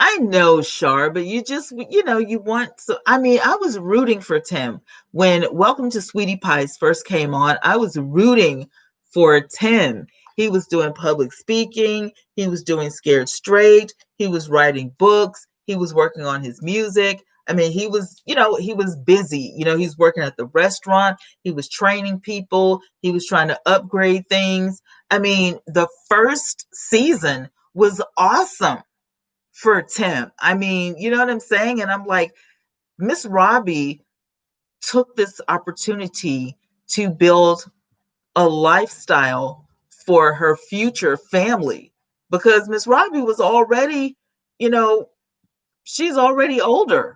I know, Shar, but you just, you want. So, I mean, I was rooting for Tim when Welcome to Sweetie Pies first came on. I was rooting for Tim. He was doing public speaking. He was doing Scared Straight. He was writing books. He was working on his music. I mean, he was, he was busy. He's working at the restaurant. He was training people. He was trying to upgrade things. I mean, the first season was awesome for Tim. I mean, you know what I'm saying? And I'm like, Miss Robbie took this opportunity to build a lifestyle for her future family because Miss Robbie was already, she's already older.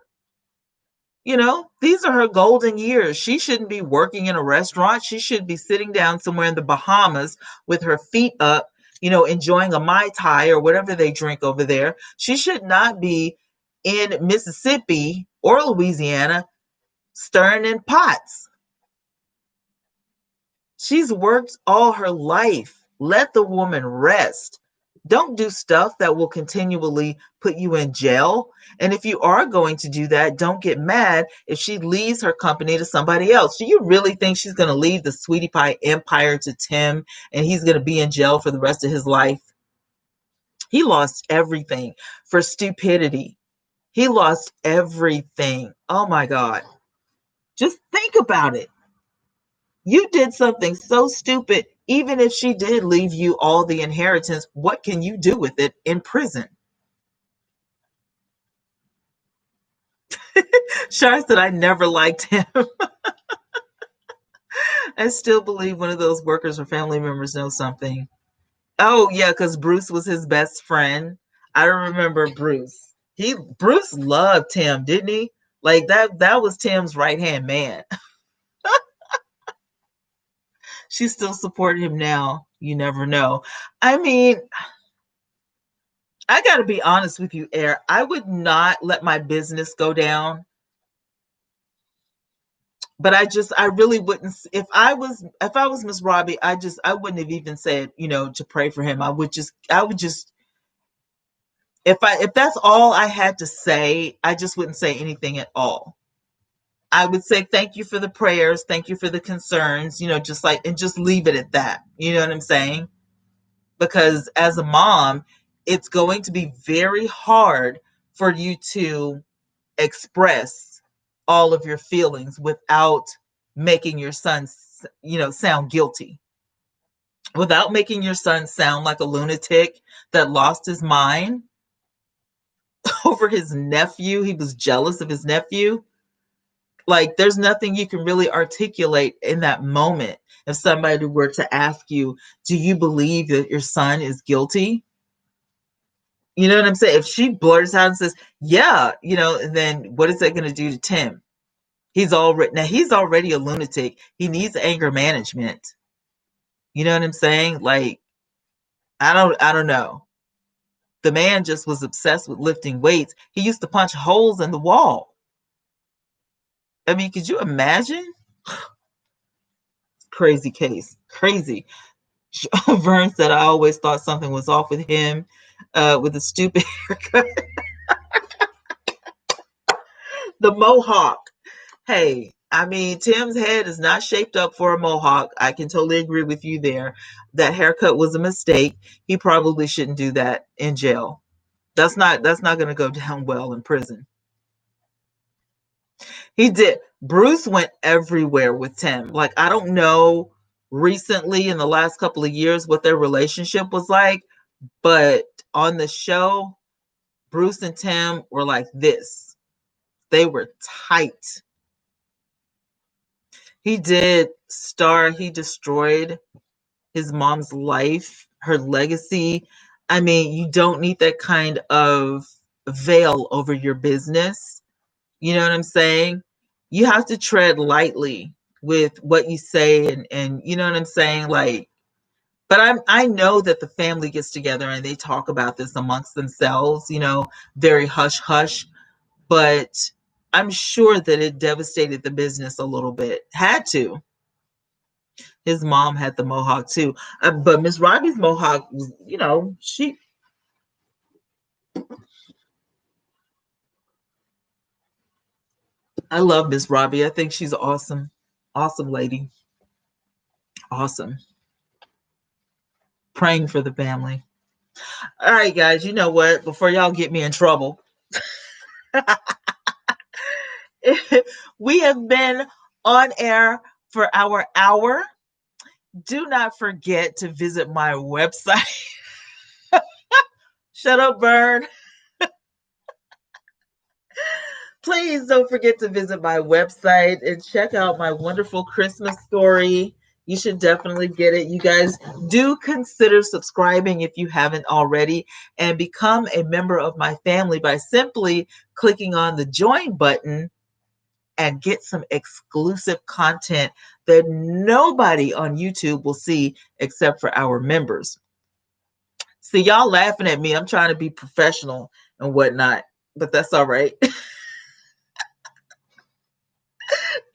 These are her golden years. She shouldn't be working in a restaurant. She should be sitting down somewhere in the Bahamas with her feet up, enjoying a Mai Tai or whatever they drink over there. She should not be in Mississippi or Louisiana stirring in pots. She's worked all her life. Let the woman rest. Don't do stuff that will continually put you in jail. And if you are going to do that, don't get mad if she leaves her company to somebody else. Do you really think she's going to leave the Sweetie Pie empire to Tim and he's going to be in jail for the rest of his life? He lost everything for stupidity. He lost everything. Oh my God. Just think about it. You did something so stupid. Even if she did leave you all the inheritance, what can you do with it in prison? Shar said, I never liked him. I still believe one of those workers or family members knows something. Oh, yeah, because Bruce was his best friend. I remember Bruce. Bruce loved Tim, didn't he? Like that was Tim's right hand man. She still supporting him now. You never know. I mean, I got to be honest with you, Air. I would not let my business go down, but I really wouldn't. If I was Miss Robbie, I wouldn't have even said, to pray for him. I would just if that's all I had to say, I just wouldn't say anything at all. I would say thank you for the prayers, thank you for the concerns, and just leave it at that. You know what I'm saying? Because as a mom, it's going to be very hard for you to express all of your feelings without making your son, sound guilty, without making your son sound like a lunatic that lost his mind over his nephew. He was jealous of his nephew. Like, there's nothing you can really articulate in that moment. If somebody were to ask you, do you believe that your son is guilty? You know what I'm saying? If she blurts out and says, yeah, and then what is that going to do to Tim? He's already a lunatic. He needs anger management. You know what I'm saying? Like, I don't know. The man just was obsessed with lifting weights. He used to punch holes in the wall. I mean, could you imagine? Crazy case. Crazy. Vern said, I always thought something was off with him, with a stupid haircut. The mohawk. Hey, I mean, Tim's head is not shaped up for a mohawk. I can totally agree with you there. That haircut was a mistake. He probably shouldn't do that in jail. That's not going to go down well in prison. He did. Bruce went everywhere with Tim. Like, I don't know recently in the last couple of years what their relationship was like, but on the show, Bruce and Tim were like this. They were tight. He destroyed his mom's life, her legacy. I mean, you don't need that kind of veil over your business. You know what I'm saying? You have to tread lightly with what you say, and you know what I'm saying? Like, but I know that the family gets together and they talk about this amongst themselves, very hush hush, but I'm sure that it devastated the business a little bit. Had to. His mom had the mohawk too. But Miss Robbie's mohawk was, I love Miss Robbie. I think she's awesome. Awesome lady. Awesome. Praying for the family. All right, guys, you know what? Before y'all get me in trouble, we have been on air for our hour. Do not forget to visit my website. Shut up, Bird. Please don't forget to visit my website and check out my wonderful Christmas story. You should definitely get it. You guys do consider subscribing if you haven't already, and become a member of my family by simply clicking on the join button and get some exclusive content that nobody on YouTube will see except for our members. See, y'all laughing at me. I'm trying to be professional and whatnot, but that's all right.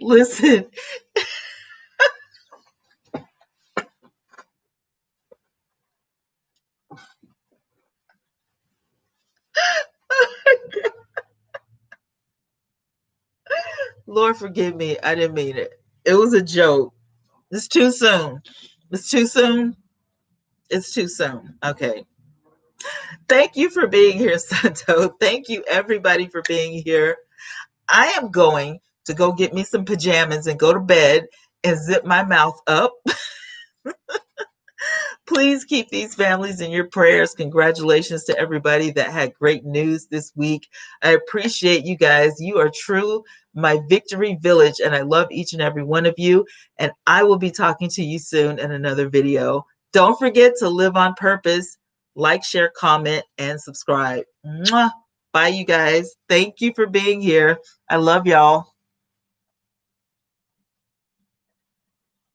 Listen. Lord forgive me. I didn't mean it. It was a joke. It's too soon. It's too soon. It's too soon. Okay. Thank you for being here, Santo. Thank you, everybody, for being here. I am going to go get me some pajamas and go to bed and zip my mouth up. Please keep these families in your prayers. Congratulations to everybody that had great news this week. I appreciate you guys. You are true, my victory village, and I love each and every one of you. And I will be talking to you soon in another video. Don't forget to live on purpose. Like, share, comment, and subscribe. Mwah. Bye, you guys. Thank you for being here. I love y'all.